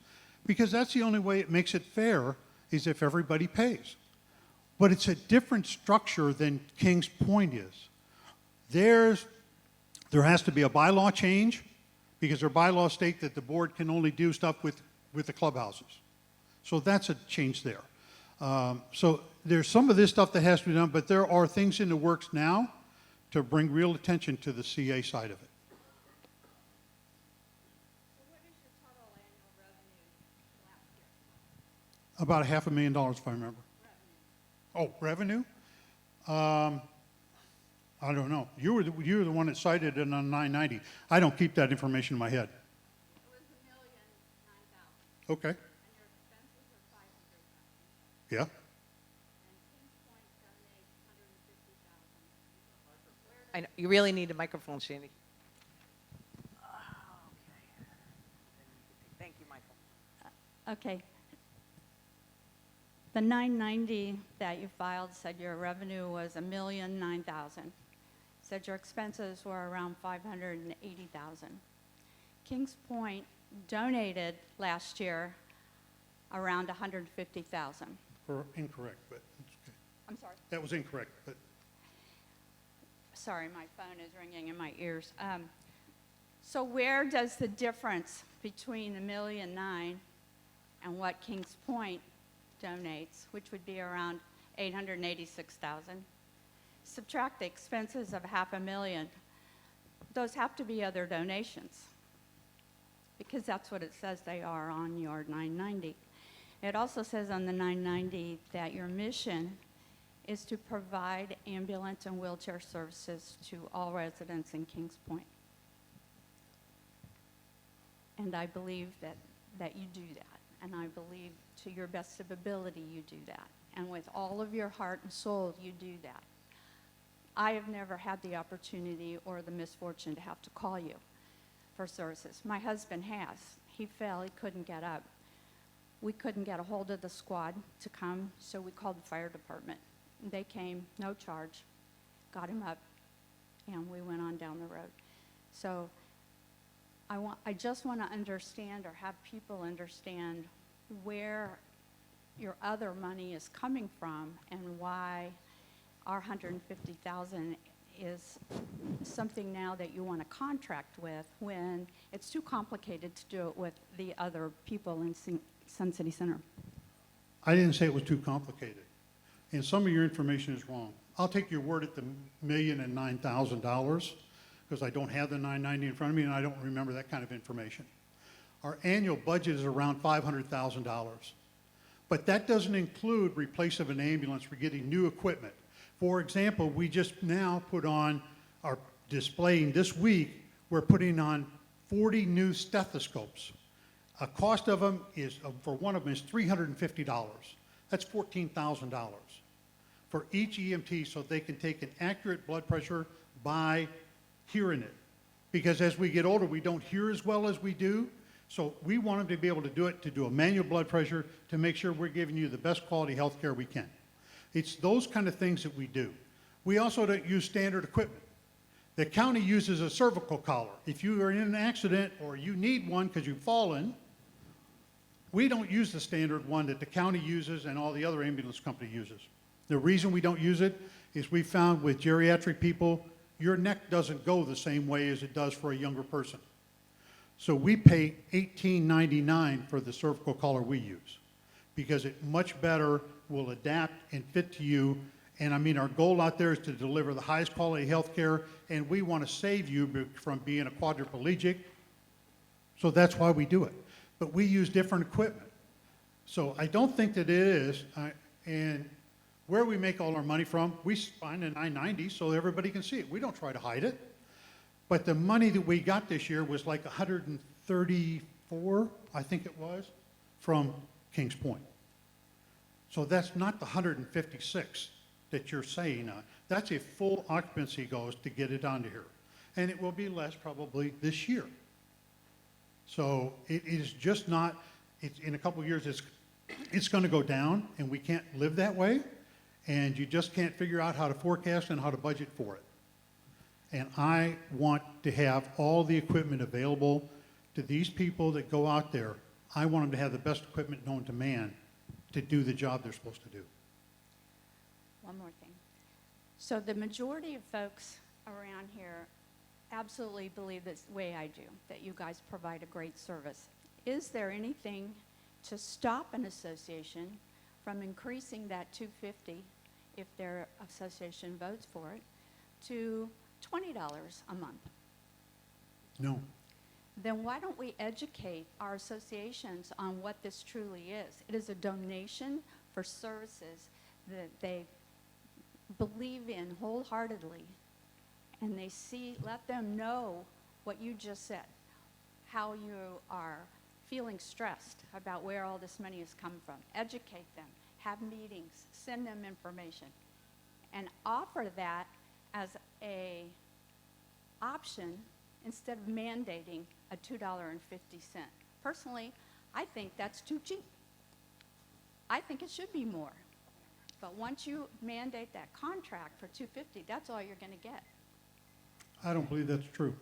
Because that's the only way it makes it fair is if everybody pays. But it's a different structure than Kings Point is. There has to be a bylaw change because their bylaws state that the board can only do stuff with the clubhouses. So that's a change there. So there's some of this stuff that has to be done, but there are things in the works now to bring real attention to the CA side of it. About $500,000, if I remember. Oh, revenue? I don't know. You were the one that cited it on 990. I don't keep that information in my head. It was $1,009,000. Okay. And your expenses are $500,000. Yeah. And Kings Point donates $150,000. I know. You really need a microphone, Sandy. Okay. Thank you, Michael. Okay. The 990 that you filed said your revenue was $1,009,000. Said your expenses were around $580,000. Kings Point donated last year around $150,000. Incorrect, but it's okay. I'm sorry. That was incorrect, but Sorry, my phone is ringing in my ears. So where does the difference between the $1,009,000 and what Kings Point donates, which would be around $886,000? Subtract the expenses of $500,000. Those have to be other donations because that's what it says they are on your 990. It also says on the 990 that your mission is to provide ambulance and wheelchair services to all residents in Kings Point. And I believe that you do that. And I believe to your best of ability you do that. And with all of your heart and soul you do that. I have never had the opportunity or the misfortune to have to call you. for services. My husband has. He fell, he couldn't get up. We couldn't get a hold of the squad to come, so we called the fire department. They came, no charge, got him up, and we went on down the road. So I just want to understand, or have people understand, where your other money is coming from and why our $150,000 is something now that you want to contract with when it's too complicated to do it with the other people in Sun City Center. I didn't say it was too complicated, and some of your information is wrong. I'll take your word at the $1,009,000, because I don't have the 990 in front of me, and I don't remember that kind of information. Our annual budget is around $500,000, but that doesn't include replace of an ambulance for getting new equipment. For example, we just now put on, are displaying this week, we're putting on 40 new stethoscopes. A cost of them is, for one of them is $350. That's $14,000 for each EMT, so they can take an accurate blood pressure by hearing it. Because as we get older, we don't hear as well as we do. So we want them to be able to do it, to do a manual blood pressure, to make sure we're giving you the best quality health care we can. It's those kind of things that we do. We also don't use standard equipment. The county uses a cervical collar. If you are in an accident or you need one because you've fallen, we don't use the standard one that the county uses and all the other ambulance company uses. The reason we don't use it is we found with geriatric people, your neck doesn't go the same way as it does for a younger person. So we pay $18.99 for the cervical collar we use because it much better will adapt and fit to you. And I mean, our goal out there is to deliver the highest quality health care, and we want to save you from being a quadriplegic. So that's why we do it. But we use different equipment. So I don't think that it is, and where we make all our money from, we find a 990 so everybody can see it. We don't try to hide it. But the money that we got this year was like 134, I think it was, from Kings Point. So that's not the 156 that you're saying. That's a full occupancy goes to get it onto here. And it will be less probably this year. So it is just not, in a couple of years, it's going to go down, and we can't live that way. And you just can't figure out how to forecast and how to budget for it. And I want to have all the equipment available to these people that go out there. I want them to have the best equipment known to man to do the job they're supposed to do. One more thing. So the majority of folks around here absolutely believe this way I do, that you guys provide a great service. Is there anything to stop an association from increasing that $250, if their association votes for it, to $20 a month? No. Then why don't we educate our associations on what this truly is? It is a donation for services that they believe in wholeheartedly, and they let them know what you just said, how you are feeling stressed about where all this money has come from. Educate them, have meetings, send them information, and offer that as a option instead of mandating a $2.50. Personally, I think that's too cheap. I think it should be more. But once you mandate that contract for $250, that's all you're going to get. I don't believe that's true.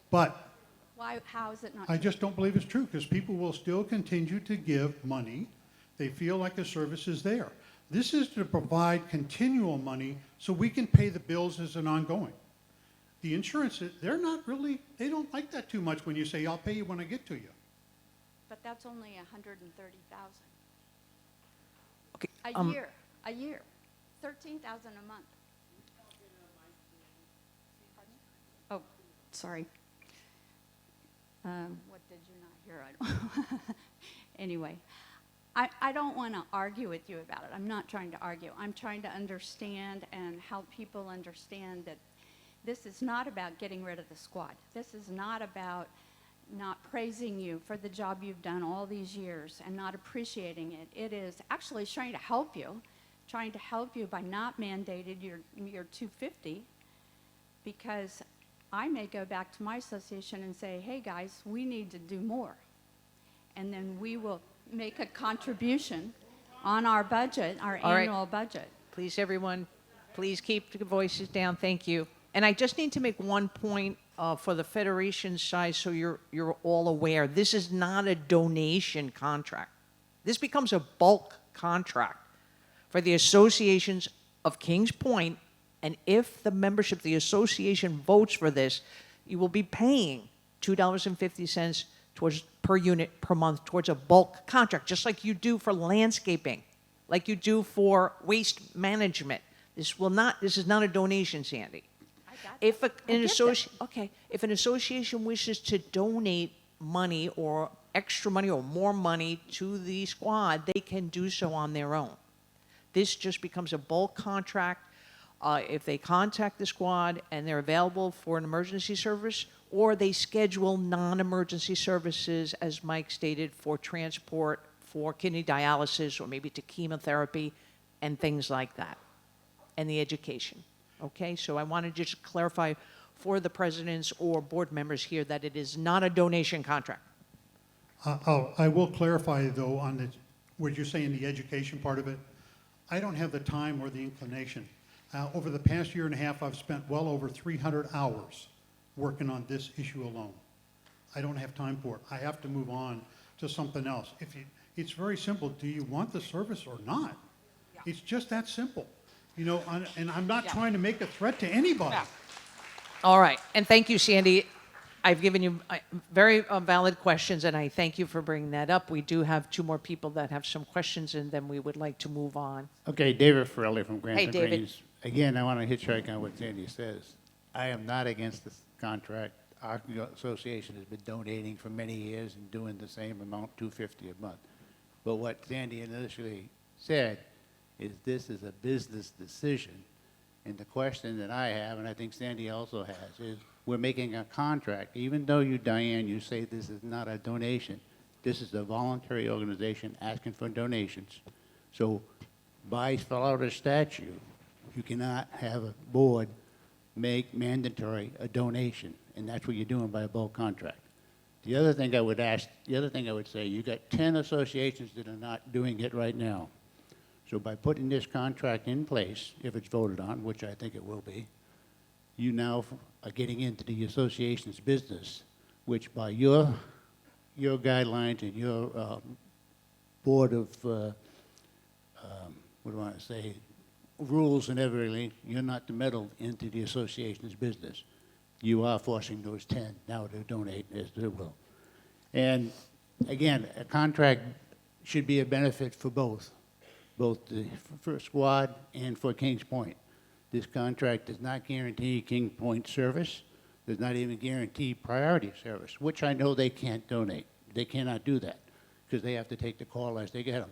But Why? How is it not I true? just don't believe it's true because people will still continue to give money. They feel like the service is there. This is to provide continual money so we can pay the bills as an ongoing. The insurance, they're not really, they don't like that too much when you say, I'll pay you when I get to you. But that's only $130,000 Okay, a year. A year, $13,000 a month. Pardon? Oh, sorry. What did you not hear? I don't. Anyway, I don't want to argue with you about it. I'm not trying to argue. I'm trying to understand and help people understand that this is not about getting rid of the squad. This is not about not praising you for the job you've done all these years and not appreciating it. It is actually trying to help you by not mandating your $250, because I may go back to my association and say, hey, guys, we need to do more. And then we will make a contribution on our budget, our All right. annual budget. Please, everyone, please keep the voices down. Thank you. And I just need to make one point for the Federation side so you're all aware. This is not a donation contract. This becomes a bulk contract for the associations of Kings Point, and if the membership of the association votes for this, you will be paying $2.50 towards per unit per month towards a bulk contract, just like you do for landscaping, like you do for waste management. This is not a donation, Sandy. If if an association wishes to donate money or extra money or more money to the squad, they can do so on their own. This just becomes a bulk contract. If they contact the squad and they're available for an emergency service, or they schedule non-emergency services, as Mike stated, for transport, for kidney dialysis, or maybe to chemotherapy, and things like that, and the education. Okay, so I wanted to just clarify for the presidents or board members here that it is not a donation contract. I will clarify, though, on the, what you're saying, the education part of it. I don't have the time or the inclination. Over the past year and a half, I've spent well over 300 hours working on this issue alone. I don't have time for it. I have to move on to something else. It's very simple. Do you want the service or not? Yeah. It's just that simple. You know, and I'm not trying to make a threat to anybody. Yeah. All right, and thank you, Sandy. I've given you very valid questions, and I thank you for bringing that up. We do have two more people that have some questions, and then we would like to move on. Okay, David Farrelly from Grantham Hey, David. Greens. Again, I want to hitchhike on what Sandy says. I am not against this contract. Our association has been donating for many years and doing the same amount, $250 a month. But what Sandy initially said is this is a business decision. And the question that I have, and I think Sandy also has, is we're making a contract. Even though you, Diane, you say this is not a donation, this is a voluntary organization asking for donations. So by Florida statute, you cannot have a board make mandatory a donation, and that's what you're doing by a bulk contract. The other thing I would say, you got 10 associations that are not doing it right now. So by putting this contract in place, if it's voted on, which I think it will be, you now are getting into the association's business, which by your guidelines and your board of, what do I want to say, rules and everything, you're not to meddle into the association's business. You are forcing those 10 now to donate as they will. And again, a contract should be a benefit for both the for squad and for Kings Point. This contract does not guarantee Kings Point service, does not even guarantee priority service, which I know they can't donate. They cannot do that because they have to take the call as they get them.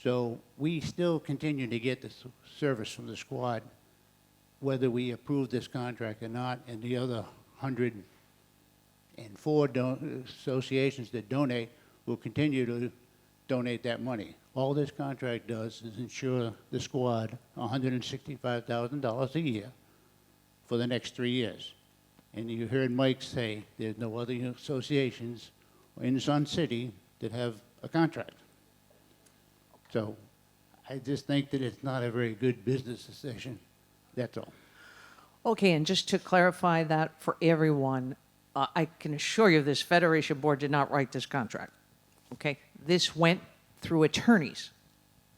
So we still continue to get the service from the squad, whether we approve this contract or not, and the other 104 associations that donate will continue to donate that money. All this contract does is ensure the squad $165,000 a year for the next 3 years. And you heard Mike say there's no other associations in Sun City that have a contract. So I just think that it's not a very good business decision. That's all. Okay, and just to clarify that for everyone, I can assure you this Federation Board did not write this contract. Okay, this went through attorneys.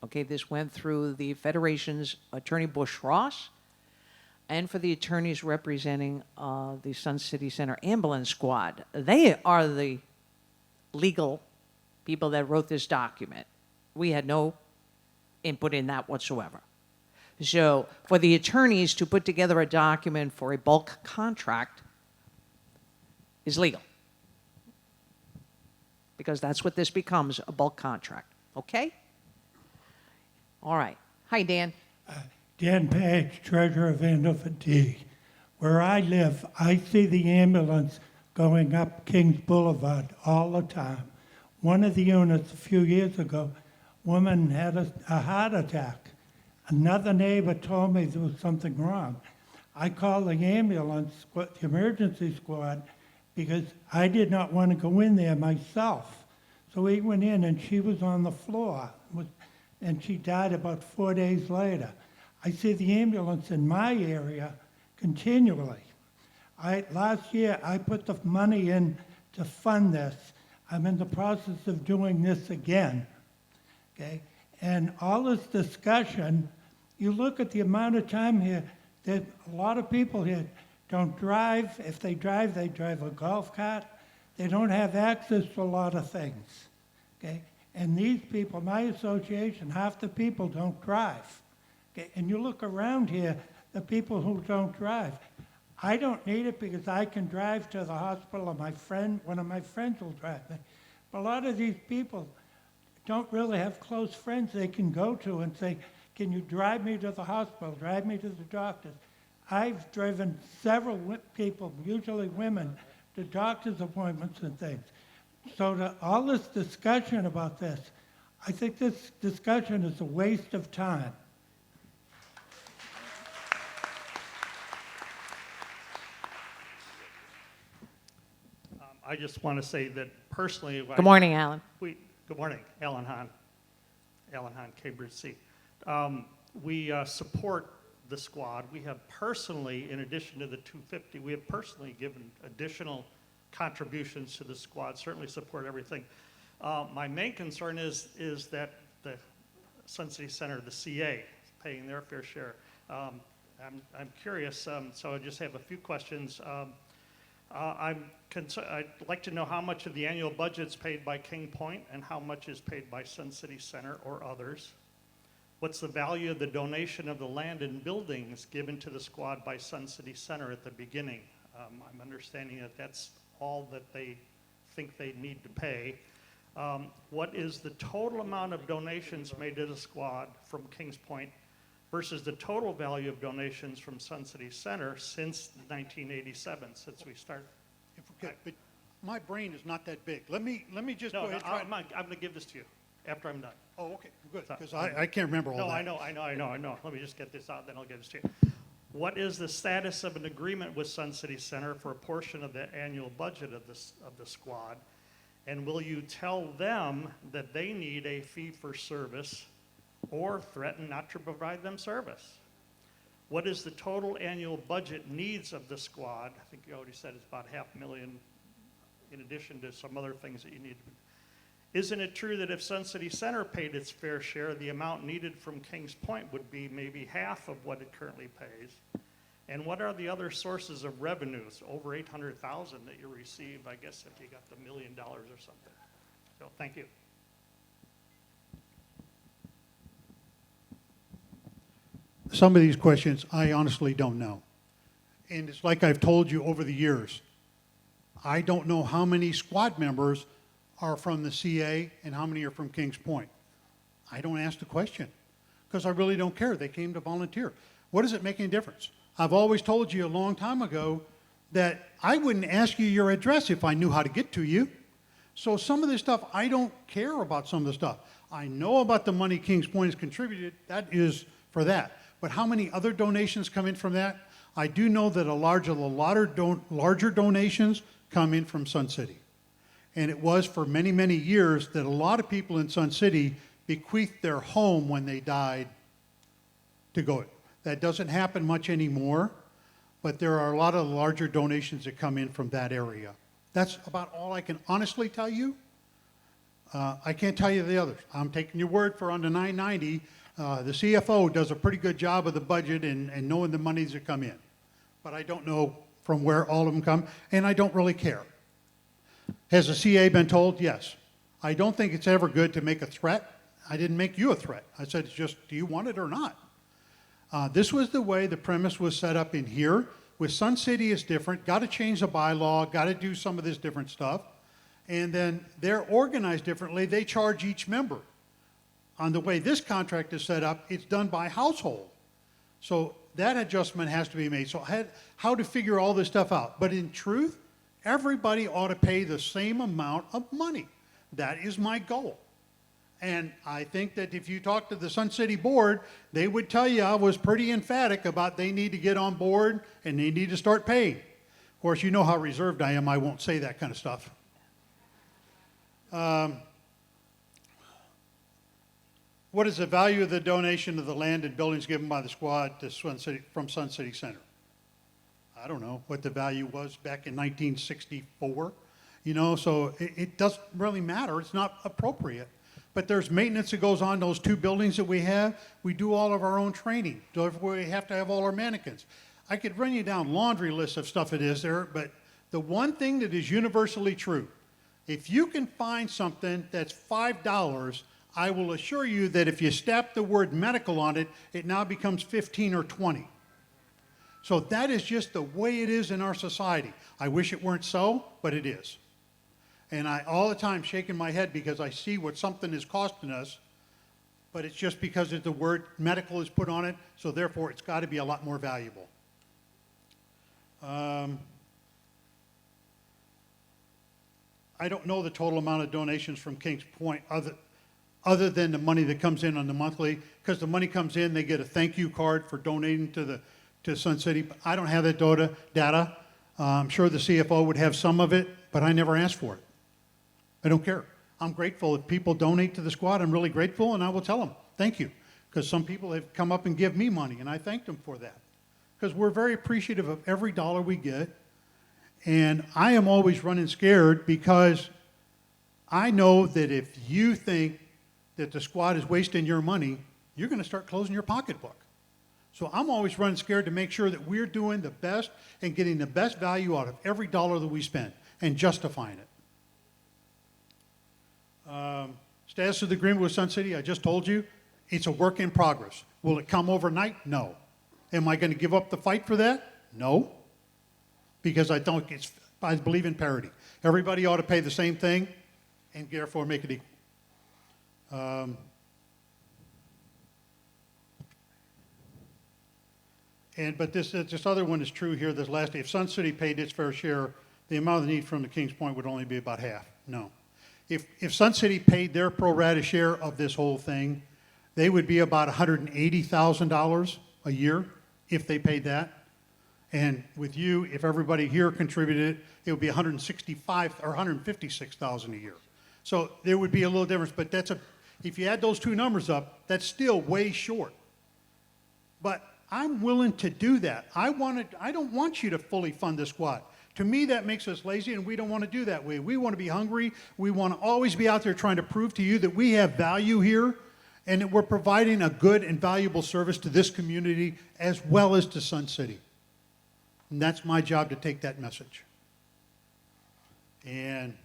Okay, this went through the Federation's attorney Bush Ross, and for the attorneys representing the Sun City Center Ambulance Squad. They are the legal people that wrote this document. We had no input in that whatsoever. So for the attorneys to put together a document for a bulk contract is legal, because that's what this becomes, a bulk contract. Okay? All right. Hi, Dan. Dan Page, treasurer of Vandal Fatigue. Where I live, I see the ambulance going up Kings Boulevard all the time. One of the units a few years ago, woman had a heart attack. Another neighbor told me there was something wrong. I called the ambulance, the emergency squad, because I did not want to go in there myself. So we went in and she was on the floor, and she died about 4 days later. I see the ambulance in my area continually. Last year, I put the money in to fund this. I'm in the process of doing this again, okay? And all this discussion, you look at the amount of time here, that a lot of people here don't drive. If they drive a golf cart. They don't have access to a lot of things, okay? And these people, my association, half the people don't drive, okay? And you look around here, the people who don't drive. I don't need it because I can drive to the hospital, or one of my friends will drive me. But a lot of these people don't really have close friends they can go to and say, can you drive me to the hospital, drive me to the doctors? I've driven several people, usually women, to doctor's appointments and things. So all this discussion about this, I think this discussion is a waste of time. I just want to say that personally. Good morning, Alan. Good morning, Alan Hahn, Cambridge C. We support the squad. We have personally, in addition to the 250, we have personally given additional contributions to the squad, certainly support everything. My main concern is that the Sun City Center, the CA, is paying their fair share. I'm curious, so I just have a few questions. I'd like to know how much of the annual budget is paid by King Point and how much is paid by Sun City Center or others. What's the value of the donation of the land and buildings given to the squad by Sun City Center at the beginning? I'm understanding that that's all that they think they need to pay. What is the total amount of donations made to the squad from Kings Point versus the total value of donations from Sun City Center since 1987, since we started? Okay, but my brain is not that big. Let me just go No, ahead. I'm going to give this to you after I'm done. Oh, okay, good, because I can't remember all No, that. I know. Let me just get this out, then I'll give this to you. What is the status of an agreement with Sun City Center for a portion of the annual budget of the squad? And will you tell them that they need a fee for service or threaten not to provide them service? What is the total annual budget needs of the squad? I think you already said it's about $500,000 in addition to some other things that you need. Isn't it true that if Sun City Center paid its fair share, the amount needed from Kings Point would be maybe half of what it currently pays? And what are the other sources of revenues, over $800,000 that you receive, I guess, if you got the $1 million or something? So thank you. Some of these questions I honestly don't know. And it's like I've told you over the years. I don't know how many squad members are from the CA and how many are from Kings Point. I don't ask the question because I really don't care. They came to volunteer. What does it make any difference? I've always told you a long time ago that I wouldn't ask you your address if I knew how to get to you. So some of this stuff, I don't care about some of the stuff. I know about the money Kings Point has contributed. That is for that. But how many other donations come in from that? I do know that a larger donations come in from Sun City. And it was for many, many years that a lot of people in Sun City bequeathed their home when they died to go. That doesn't happen much anymore, but there are a lot of larger donations that come in from that area. That's about all I can honestly tell you. I can't tell you the others. I'm taking your word for on the 990. The CFO does a pretty good job of the budget and knowing the monies that come in. But I don't know from where all of them come, and I don't really care. Has the CA been told? Yes. I don't think it's ever good to make a threat. I didn't make you a threat. I said, it's just, do you want it or not? This was the way the premise was set up in here. With Sun City, it's different. Got to change the bylaw, got to do some of this different stuff. And then they're organized differently. They charge each member. On the way this contract is set up, it's done by household. So that adjustment has to be made. So how to figure all this stuff out. But in truth, everybody ought to pay the same amount of money. That is my goal. And I think that if you talk to the Sun City Board, they would tell you I was pretty emphatic about they need to get on board and they need to start paying. Of course, you know how reserved I am. I won't say that kind of stuff. What is the value of the donation of the land and buildings given by the squad to from Sun City Center? I don't know what the value was back in 1964. You know, so it doesn't really matter. It's not appropriate. But there's maintenance that goes on those two buildings that we have. We do all of our own training. So we have to have all our mannequins. I could run you down laundry lists of stuff it is there, but the one thing that is universally true, if you can find something that's $5, I will assure you that if you stamp the word medical on it, it now becomes 15 or 20. So that is just the way it is in our society. I wish it weren't so, but it is. And I all the time shaking my head because I see what something is costing us, but it's just because the word medical is put on it, so therefore it's got to be a lot more valuable. I don't know the total amount of donations from Kings Point other than the money that comes in on the monthly, because the money comes in, they get a thank you card for donating to Sun City. I don't have that data. I'm sure the CFO would have some of it, but I never asked for it. I don't care. I'm grateful if people donate to the squad. I'm really grateful, and I will tell them thank you, because some people have come up and give me money, and I thank them for that, because we're very appreciative of every dollar we get. And I am always running scared because I know that if you think that the squad is wasting your money, you're going to start closing your pocketbook. So I'm always running scared to make sure that we're doing the best and getting the best value out of every dollar that we spend and justifying it. Status of the agreement with Sun City, I just told you, it's a work in progress. Will it come overnight? No. Am I going to give up the fight for that? No. Because I believe in parity. Everybody ought to pay the same thing and therefore make it equal. But this other one is true here, this last, if Sun City paid its fair share, the amount of the need from the Kings Point would only be about half. No. If Sun City paid their pro rata share of this whole thing, they would be about $180,000 a year if they paid that. And with you, if everybody here contributed, it would be $165,000 or $156,000 a year. So there would be a little difference, but if you add those two numbers up, that's still way short. But I'm willing to do that. I don't want you to fully fund the squad. To me, that makes us lazy, and we don't want to do that way. We want to be hungry. We want to always be out there trying to prove to you that we have value here and that we're providing a good and valuable service to this community as well as to Sun City. And that's my job, to take that message. And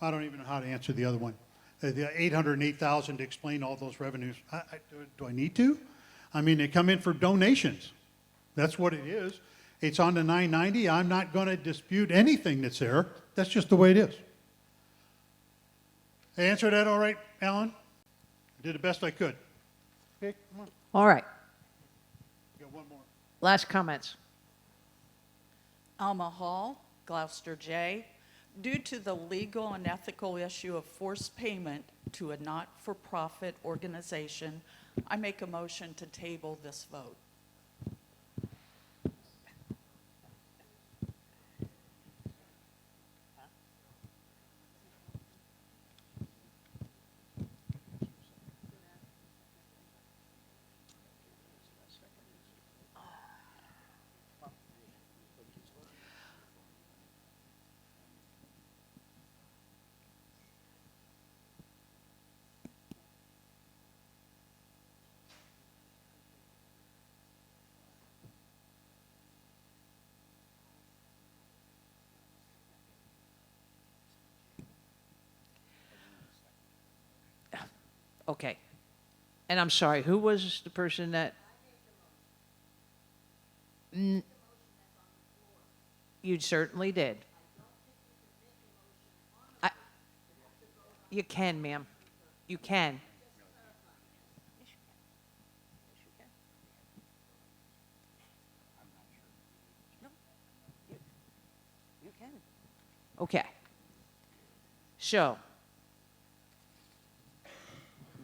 I don't even know how to answer the other one. The $808,000 to explain all those revenues. Do I need to? I mean, they come in for donations. That's what it is. It's on the 990. I'm not going to dispute anything that's there. That's just the way it is. I answered that all right, Alan? I did the best I could. Okay, come on. All right. Got one more. Last comments. Alma Hall, Gloucester J. Due to the legal and ethical issue of forced payment to a not-for-profit organization, I make a motion to table this vote. Okay. And I'm sorry, who was the person that? You certainly did. You can, ma'am. You can. Okay. So,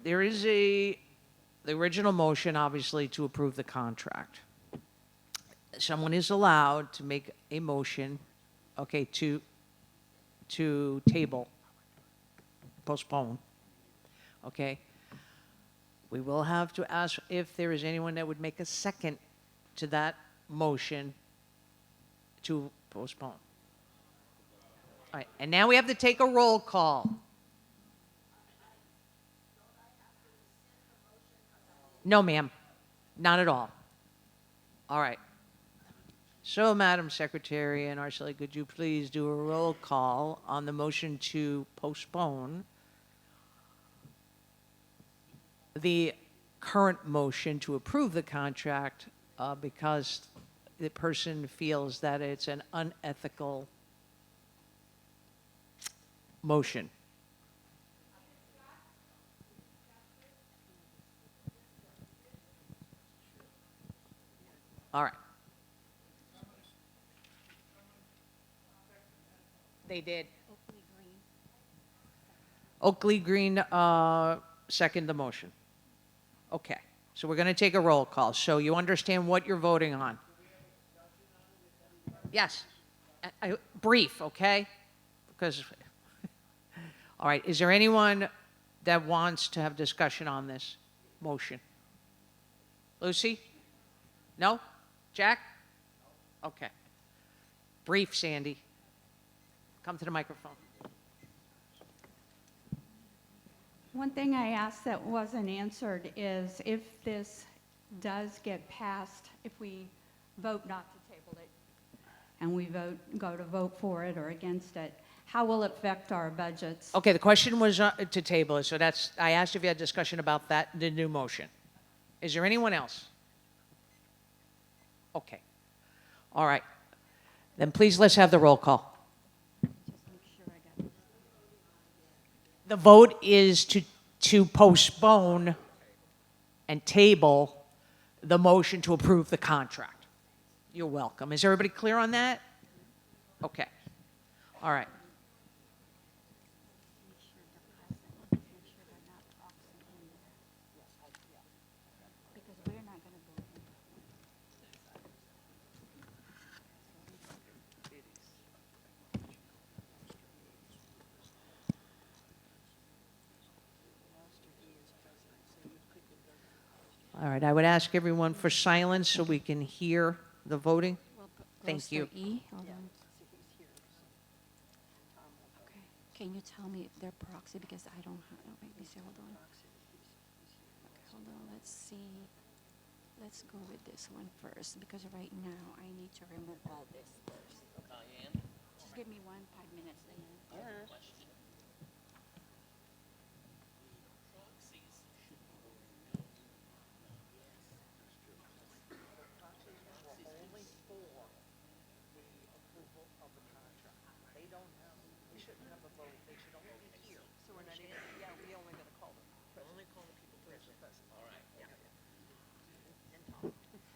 there is the original motion, obviously, to approve the contract. Someone is allowed to make a motion, okay, to table, postpone, okay? We will have to ask if there is anyone that would make a second to that motion to postpone. All right, and now we have to take a roll call. No, ma'am, not at all. All right. So, Madam Secretary and Arceli, could you please do a roll call on the motion to postpone the current motion to approve the contract because the person feels that it's an unethical motion? All right. They did. Oakley Green, second the motion. Okay, so we're going to take a roll call. So you understand what you're voting on? Yes. Brief, okay? Because, all right, is there anyone that wants to have discussion on this motion? Lucy? No? Jack? Okay. Brief, Sandy. Come to the microphone. One thing I asked that wasn't answered is if this does get passed, if we vote not to table it, and we go to vote for it or against it, how will it affect our budgets? Okay, the question was to table it, so that's, I asked if you had discussion about that, the new motion. Is there anyone else? Okay. All right. Then please let's have the roll call. The vote is to postpone and table the motion to approve the contract. You're welcome. Is everybody clear on that? Okay. All right. All right, I would ask everyone for silence so we can hear the voting. Thank you. E, hold on. Okay, can you tell me their proxy, because I don't have, let me see, hold on. Okay, hold on, let's see. Let's go with this one first, because right now I need to remove all this first. Just give me 5 minutes, Diane.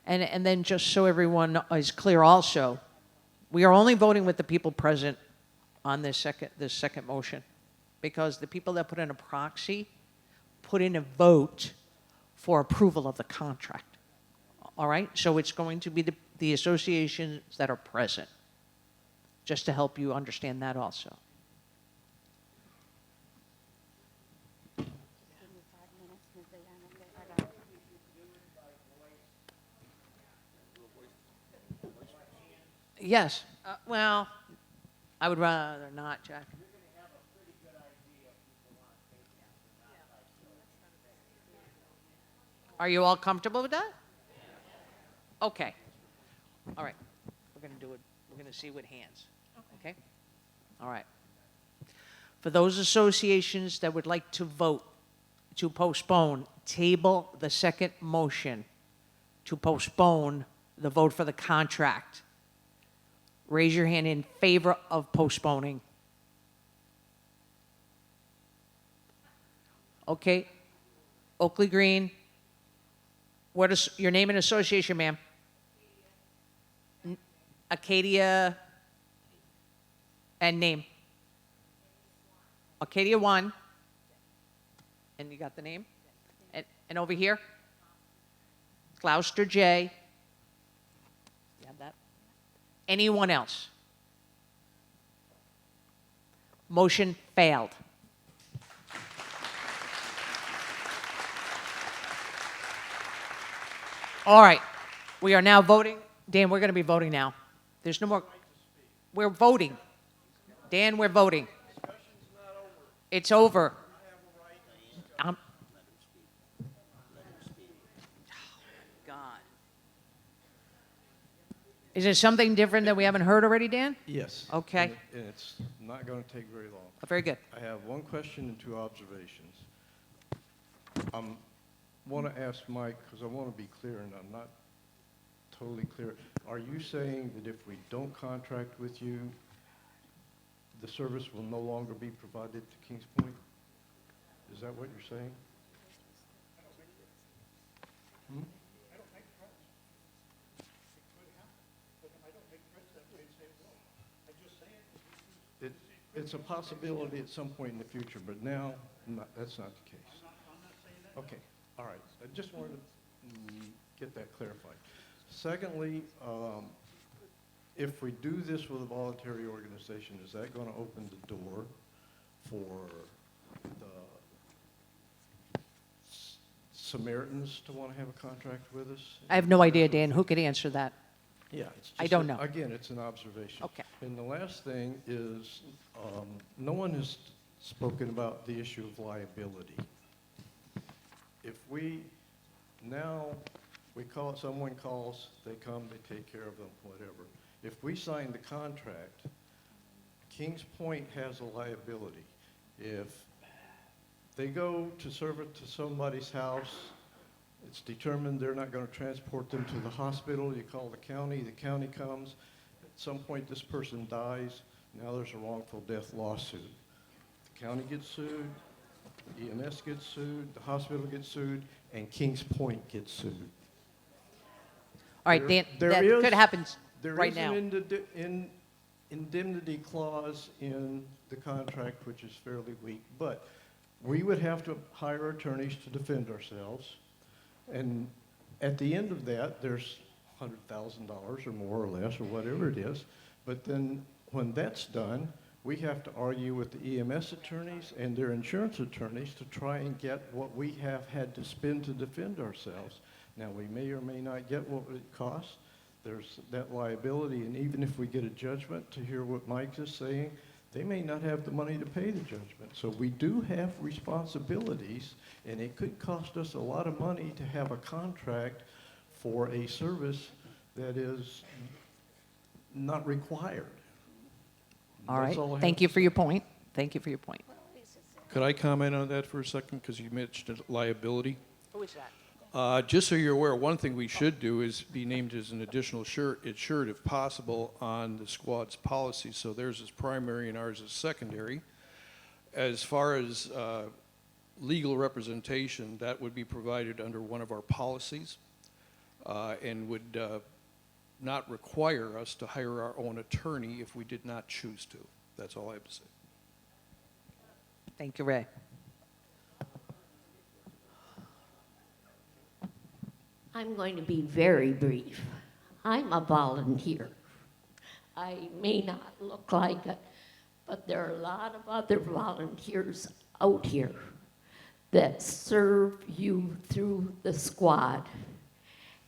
And then just so everyone is clear also, we are only voting with the people present on this second motion, because the people that put in a proxy put in a vote for approval of the contract. All right? So it's going to be the associations that are present, just to help you understand that also. Give me 5 minutes, Ms. Diane, okay, I got it. Yes. Well, I would rather not, Jack. Are you all comfortable with that? Okay. All right. We're going to do it. We're going to see with hands. Okay? All right. For those associations that would like to vote to postpone, table the second motion to postpone the vote for the contract. Raise your hand in favor of postponing. Okay. Oakley Green. What is your name and association, ma'am? Acadia and name. Arcadia 1. And you got the name? And over here? Gloucester J. You have that? Anyone else? Motion failed. All right, we are now voting. Dan, we're going to be voting now. There's no more. We're voting. Dan, we're voting. It's over. God. Is there something different that we haven't heard already, Dan? Yes. Okay. And it's not going to take very long. Very good. I have one question and two observations. Want to ask Mike, because I want to be clear, and I'm not totally clear. Are you saying that if we don't contract with you, the service will no longer be provided to Kings Point? Is that what you're saying? Hmm? It's a possibility at some point in the future, but now, that's not the case. Okay, all right. I just wanted to get that clarified. Secondly, if we do this with a voluntary organization, is that going to open the door for the Samaritans to want to have a contract with us? I have no idea, Dan. Who could answer that? Yeah, it's just I don't know. Again, it's an observation. Okay. And the last thing is, no one has spoken about the issue of liability. If someone calls, they come, they take care of them, whatever. If we sign the contract, Kings Point has a liability. If they go to serve it to somebody's house, it's determined they're not going to transport them to the hospital. You call the county comes. At some point, this person dies. Now there's a wrongful death lawsuit. The county gets sued, EMS gets sued, the hospital gets sued, and Kings Point gets sued. All right, Dan, that could happen right now. There is an indemnity clause in the contract, which is fairly weak, but we would have to hire attorneys to defend ourselves. And at the end of that, there's $100,000 or more or less, or whatever it is. But then when that's done, we have to argue with the EMS attorneys and their insurance attorneys to try and get what we have had to spend to defend ourselves. Now, we may or may not get what it costs. There's that liability, and even if we get a judgment, to hear what Mike is saying, they may not have the money to pay the judgment. So we do have responsibilities, and it could cost us a lot of money to have a contract for a service that is not required. All right. That's all I have Thank to you for say. your point. Thank you for your point. Could I comment on that for a second? Because you mentioned liability. Who is that? Just so you're aware, one thing we should do is be named as an additional insured if possible on the squad's policy. So theirs is primary and ours is secondary. As far as legal representation, that would be provided under one of our policies and would not require us to hire our own attorney if we did not choose to. That's all I have to say. Thank you, Ray. I'm going to be very brief. I'm a volunteer. I may not look like it, but there are a lot of other volunteers out here that serve you through the squad.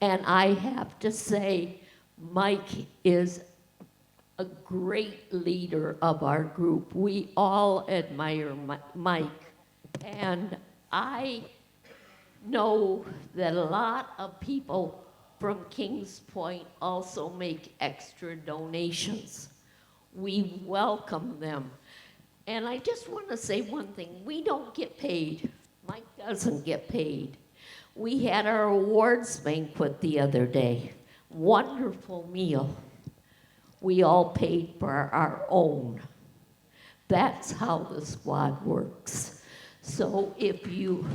And I have to say, Mike is a great leader of our group. We all admire Mike. And I know that a lot of people from Kings Point also make extra donations. We welcome them. And I just want to say one thing. We don't get paid. Mike doesn't get paid. We had our awards banquet the other day. Wonderful meal. We all paid for our own. That's how the squad works. So if you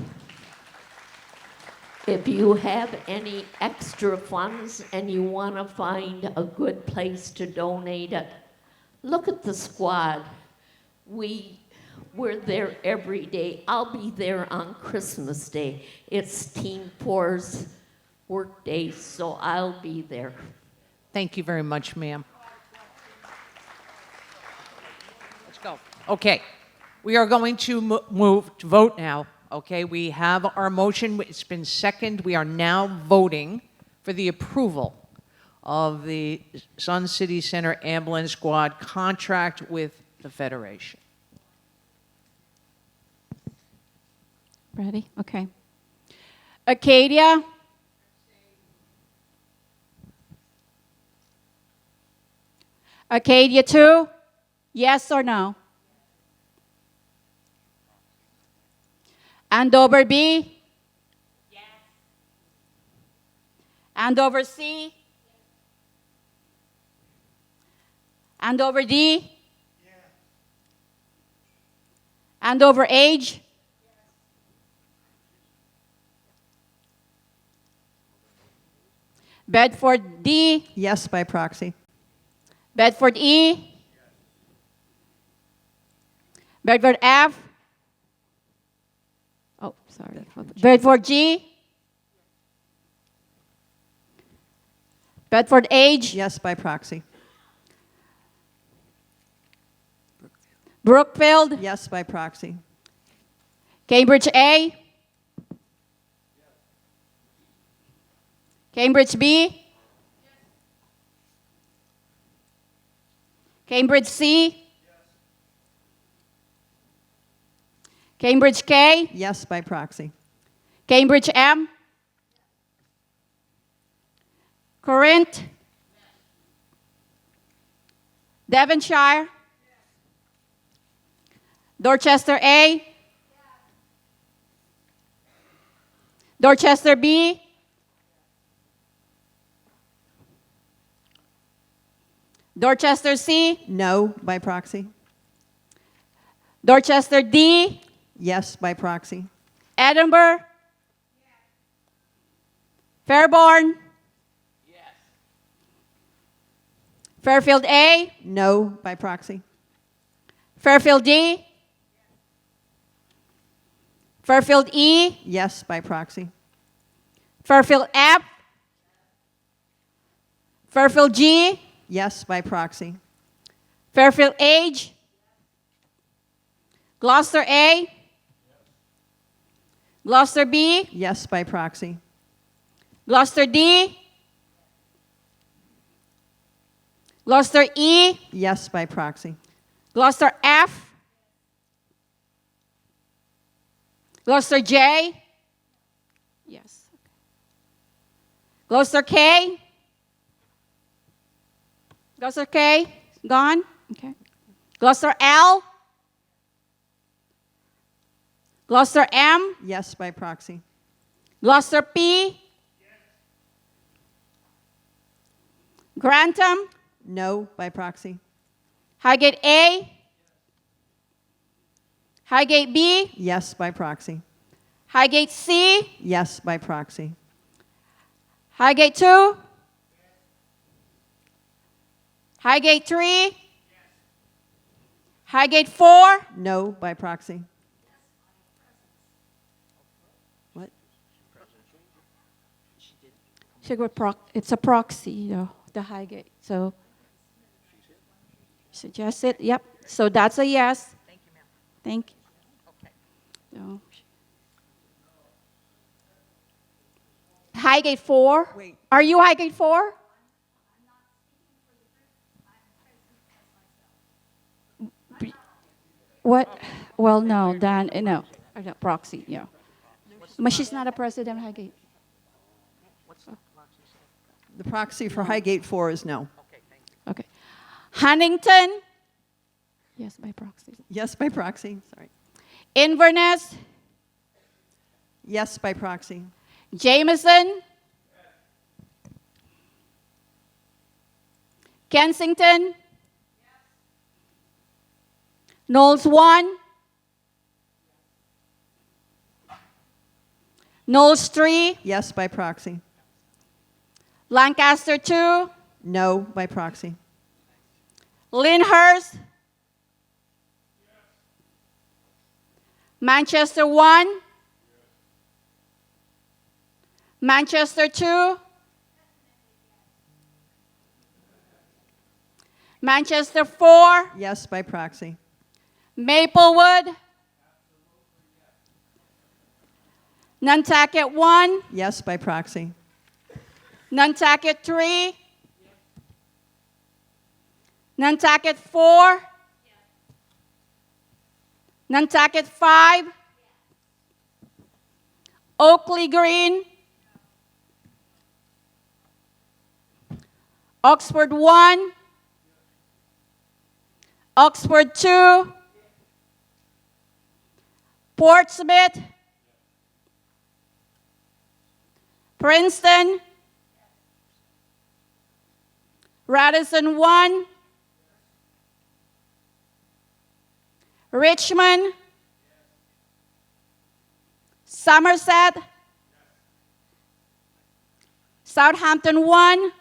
have any extra funds and you want to find a good place to donate it, look at the squad. We We're there every day. I'll be there on Christmas Day. It's Team Four's work day, so I'll be there. Thank you very much, ma'am. Let's go. Okay, we are going to move to vote now. Okay, we have our motion. It's been seconded. We are now voting for the approval of the Sun City Center Ambulance Squad contract with the Federation. Ready? Okay. Acadia? Acadia 2? Yes or no? Andover B? Yes. Andover C? Andover D? Yes. Andover H? Bedford D? Yes by proxy. Bedford E? Bedford F? Oh, sorry. Bedford G? Bedford H? Yes by proxy. Brookfield? Yes by proxy. Cambridge A? Cambridge B? Cambridge C? Cambridge K? Yes by proxy. Cambridge M? Corinth? Devonshire? Dorchester A? Dorchester B? Dorchester C? No by proxy. Dorchester D? Yes by proxy. Edinburgh? Fairborn? Fairfield A? No by proxy. Fairfield D? Fairfield E? Yes by proxy. Fairfield F? Fairfield G? Yes by proxy. Fairfield H? Gloucester A? Gloucester B? Yes by proxy. Gloucester D? Gloucester E? Yes by proxy. Gloucester F? Gloucester J? Yes. Gloucester K? Gloucester K? Gone? Okay. Gloucester L? Gloucester M? Yes by proxy. Gloucester P? Grantham? No by proxy. Highgate A? Highgate B? Yes by proxy. Highgate C? Yes by proxy. Highgate 2? Highgate 3? Highgate 4? No by proxy. What? It's a proxy, the Highgate. So, suggest it. Yep. So that's a yes. Thank you, ma'am. Thank you. Okay. So, Highgate 4? Wait. Are you Highgate 4? What? Well, no, Dan, no. Proxy, yeah. But she's not a president of Highgate. The proxy for Highgate 4 is no. Okay. Huntington? Yes, by proxy. Yes by proxy. Sorry. Inverness? Yes by proxy. Jameson? Kensington? Knowles 1? Knowles 3? Yes by proxy. Lancaster 2? No by proxy. Lyndhurst? Manchester 1, Manchester 2, Manchester 4, Yes by proxy. Maplewood, Nantucket 1, Yes by proxy. Nantucket 3, Nantucket 4, Nantucket 5, Oakley Green, Oxford 1, Oxford 2, Portsmouth, Princeton, Radisson 1, Richmond, Somerset, Southampton 1,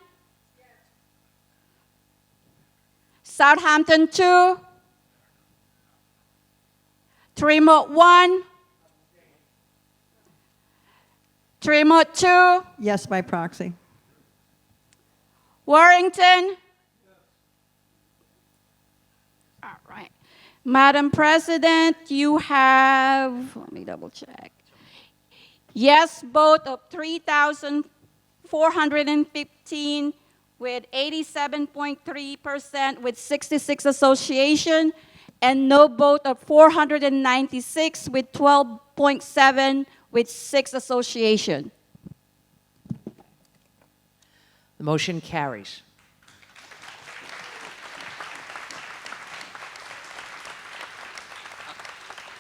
Southampton 2, Tremont 1, Tremont 2, Yes by proxy. Warrington. All right. Madam President, you have, let me double check. Yes vote of 3,415 with 87.3% with 66 association, and no vote of 496 with 12.7 with 6 association. The motion carries.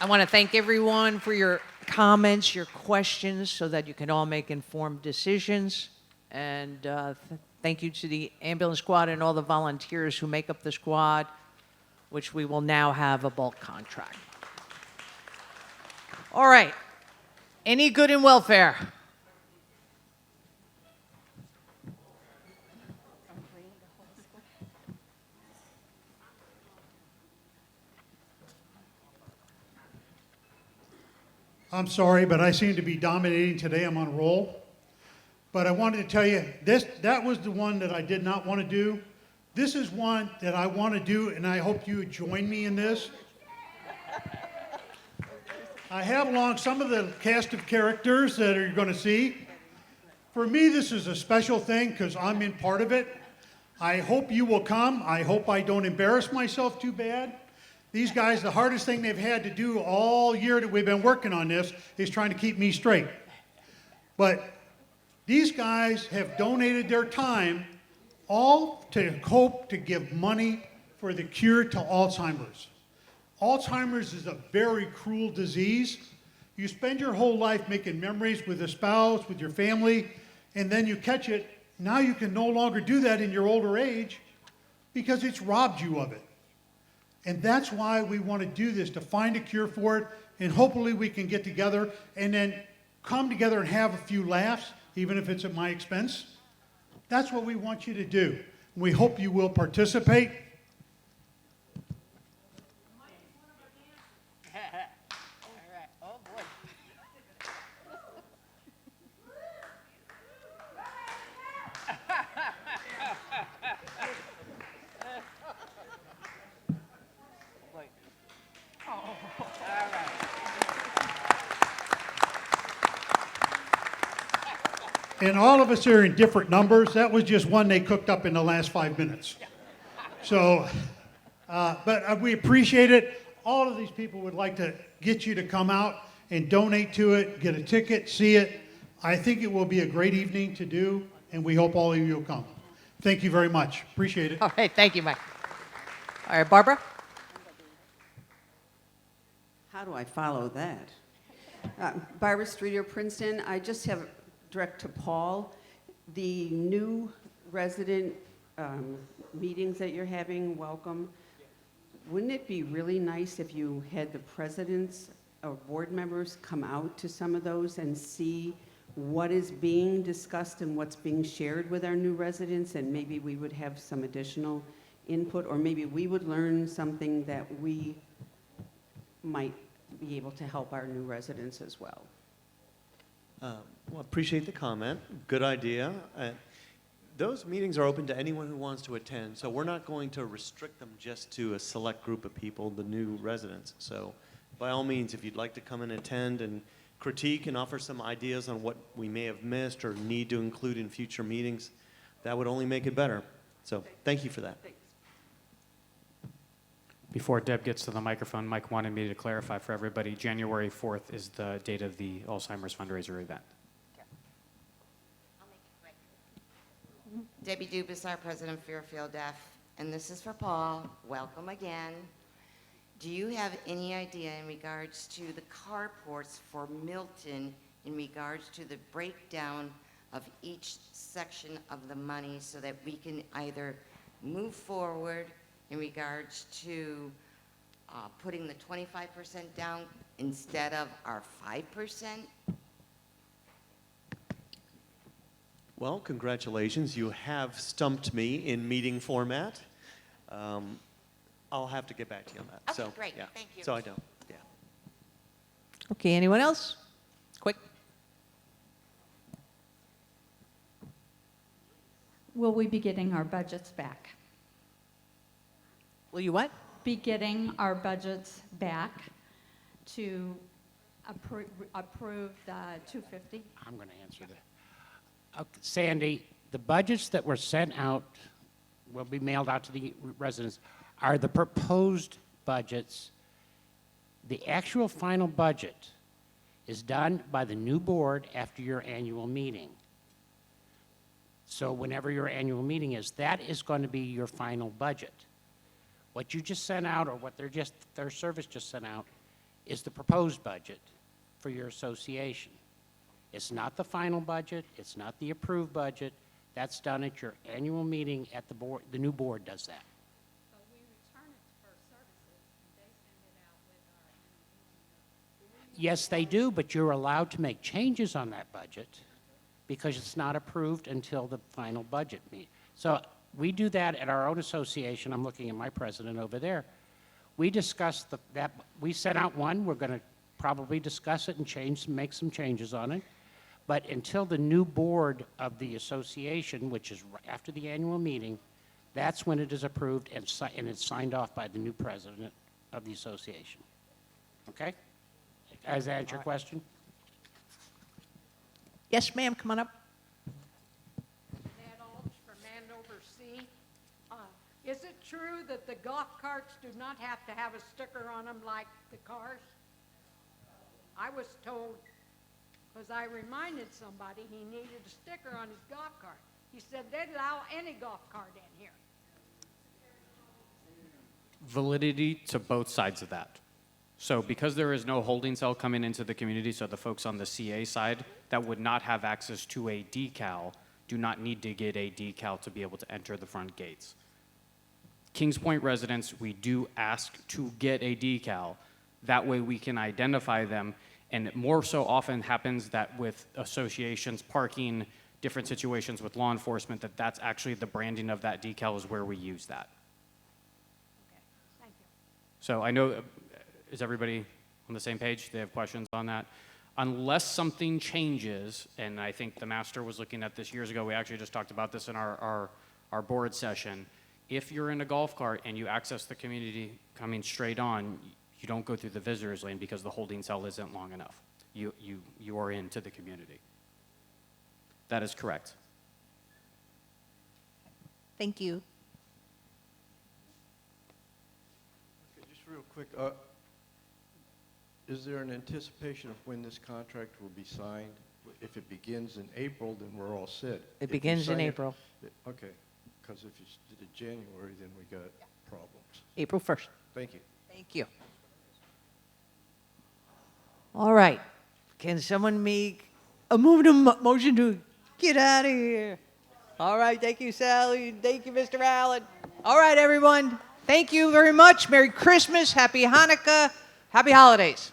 I want to thank everyone for your comments, your questions, so that you can all make informed decisions. And thank you to the ambulance squad and all the volunteers who make up the squad, which we will now have a bulk contract. All right. Any good in welfare? I'm sorry, but I seem to be dominating today. I'm on a roll. But I wanted to tell you, that was the one that I did not want to do. This is one that I want to do, and I hope you join me in this. I have along some of the cast of characters that you're going to see. For me, this is a special thing because I'm in part of it. I hope you will come. I hope I don't embarrass myself too bad. These guys, the hardest thing they've had to do all year that we've been working on this is trying to keep me straight. But these guys have donated their time all to hope to give money for the cure to Alzheimer's. Alzheimer's is a very cruel disease. You spend your whole life making memories with a spouse, with your family, and then you catch it. Now you can no longer do that in your older age because it's robbed you of it. And that's why we want to do this, to find a cure for it, and hopefully we can get together and then come together and have a few laughs, even if it's at my expense. That's what we want you to do. We hope you will participate. And all of us are in different numbers. That was just one they cooked up in the last 5 minutes. So, but we appreciate it. All of these people would like to get you to come out and donate to it, get a ticket, see it. I think it will be a great evening to do, and we hope all of you will come. Thank you very much. Appreciate it. All right, thank you, Mike. All right, Barbara? How do I follow that? Barbara Streeter, Princeton. I just have direct to Paul. The new resident meetings that you're having, welcome. Wouldn't it be really nice if you had the presidents or board members come out to some of those and see what is being discussed and what's being shared with our new residents, and maybe we would have some additional input, or maybe we would learn something that we might be able to help our new residents as well. Well, appreciate the comment. Good idea. Those meetings are open to anyone who wants to attend, so we're not going to restrict them just to a select group of people, the new residents. So by all means, if you'd like to come and attend and critique and offer some ideas on what we may have missed or need to include in future meetings, that would only make it better. So thank you for that. Before Deb gets to the microphone, Mike wanted me to clarify for everybody, January 4th is the date of the Alzheimer's fundraiser event. Debbie Dubasar, President of Fairfield F. And this is for Paul. Welcome again. Do you have any idea in regards to the carports for Milton in regards to the breakdown of each section of the money so that we can either move forward in regards to putting the 25% down instead of our 5%? Well, congratulations. You have stumped me in meeting format. I'll have to get back to you on that. Okay, So, great. yeah. Thank you. So I don't, yeah. Okay, anyone else? Quick. Will we be getting our budgets back? Will you what? Be getting our budgets back to approve the 250? I'm going to answer that. Sandy, the budgets that were sent out, will be mailed out to the residents, are the proposed budgets. The actual final budget is done by the new board after your annual meeting. So whenever your annual meeting is, that is going to be your final budget. What you just sent out, or what their service just sent out, is the proposed budget for your association. It's not the final budget, it's not the approved budget. That's done at your annual meeting at the board. The new board does that. But we return it for services, and they send it out with our Yes, they do, but you're allowed to make changes on that budget because it's not approved until the final budget meeting. So we do that at our own association. I'm looking at my president over there. We discuss that. We sent out one. We're going to probably discuss it and make some changes on it. But until the new board of the association, which is after the annual meeting, that's when it is approved and it's signed off by the new president of the association. Okay? Does that answer your question? Yes, ma'am, come on up. Nat Alch from Andover C. Is it true that the golf carts do not have to have a sticker on them like the cars? I was told, because I reminded somebody he needed a sticker on his golf cart. He said they'd allow any golf cart in here. Validity to both sides of that. So because there is no holding cell coming into the community, so the folks on the CA side that would not have access to a decal do not need to get a decal to be able to enter the front gates. Kings Point residents, we do ask to get a decal. That way we can identify them, and it more so often happens that with associations, parking, different situations with law enforcement, that's actually the branding of that decal is where we use that. Okay, thank you. So I know, is everybody on the same page? They have questions on that? Unless something changes, and I think the master was looking at this years ago, we actually just talked about this in our board session. If you're in a golf cart and you access the community coming straight on, you don't go through the visitors lane because the holding cell isn't long enough. You are into the community. That is correct. Thank you. Okay, just real quick, is there an anticipation of when this contract will be signed? If it begins in April, then we're all set. It If you begins in sign it- April. Okay, because if you did it January, then we got problems. April 1st. Thank you. Thank you. All right. Can someone make a motion to get out of here? All right. Thank you, Sally. Thank you, Mr. Allen. All right, everyone. Thank you very much. Merry Christmas. Happy Hanukkah. Happy holidays.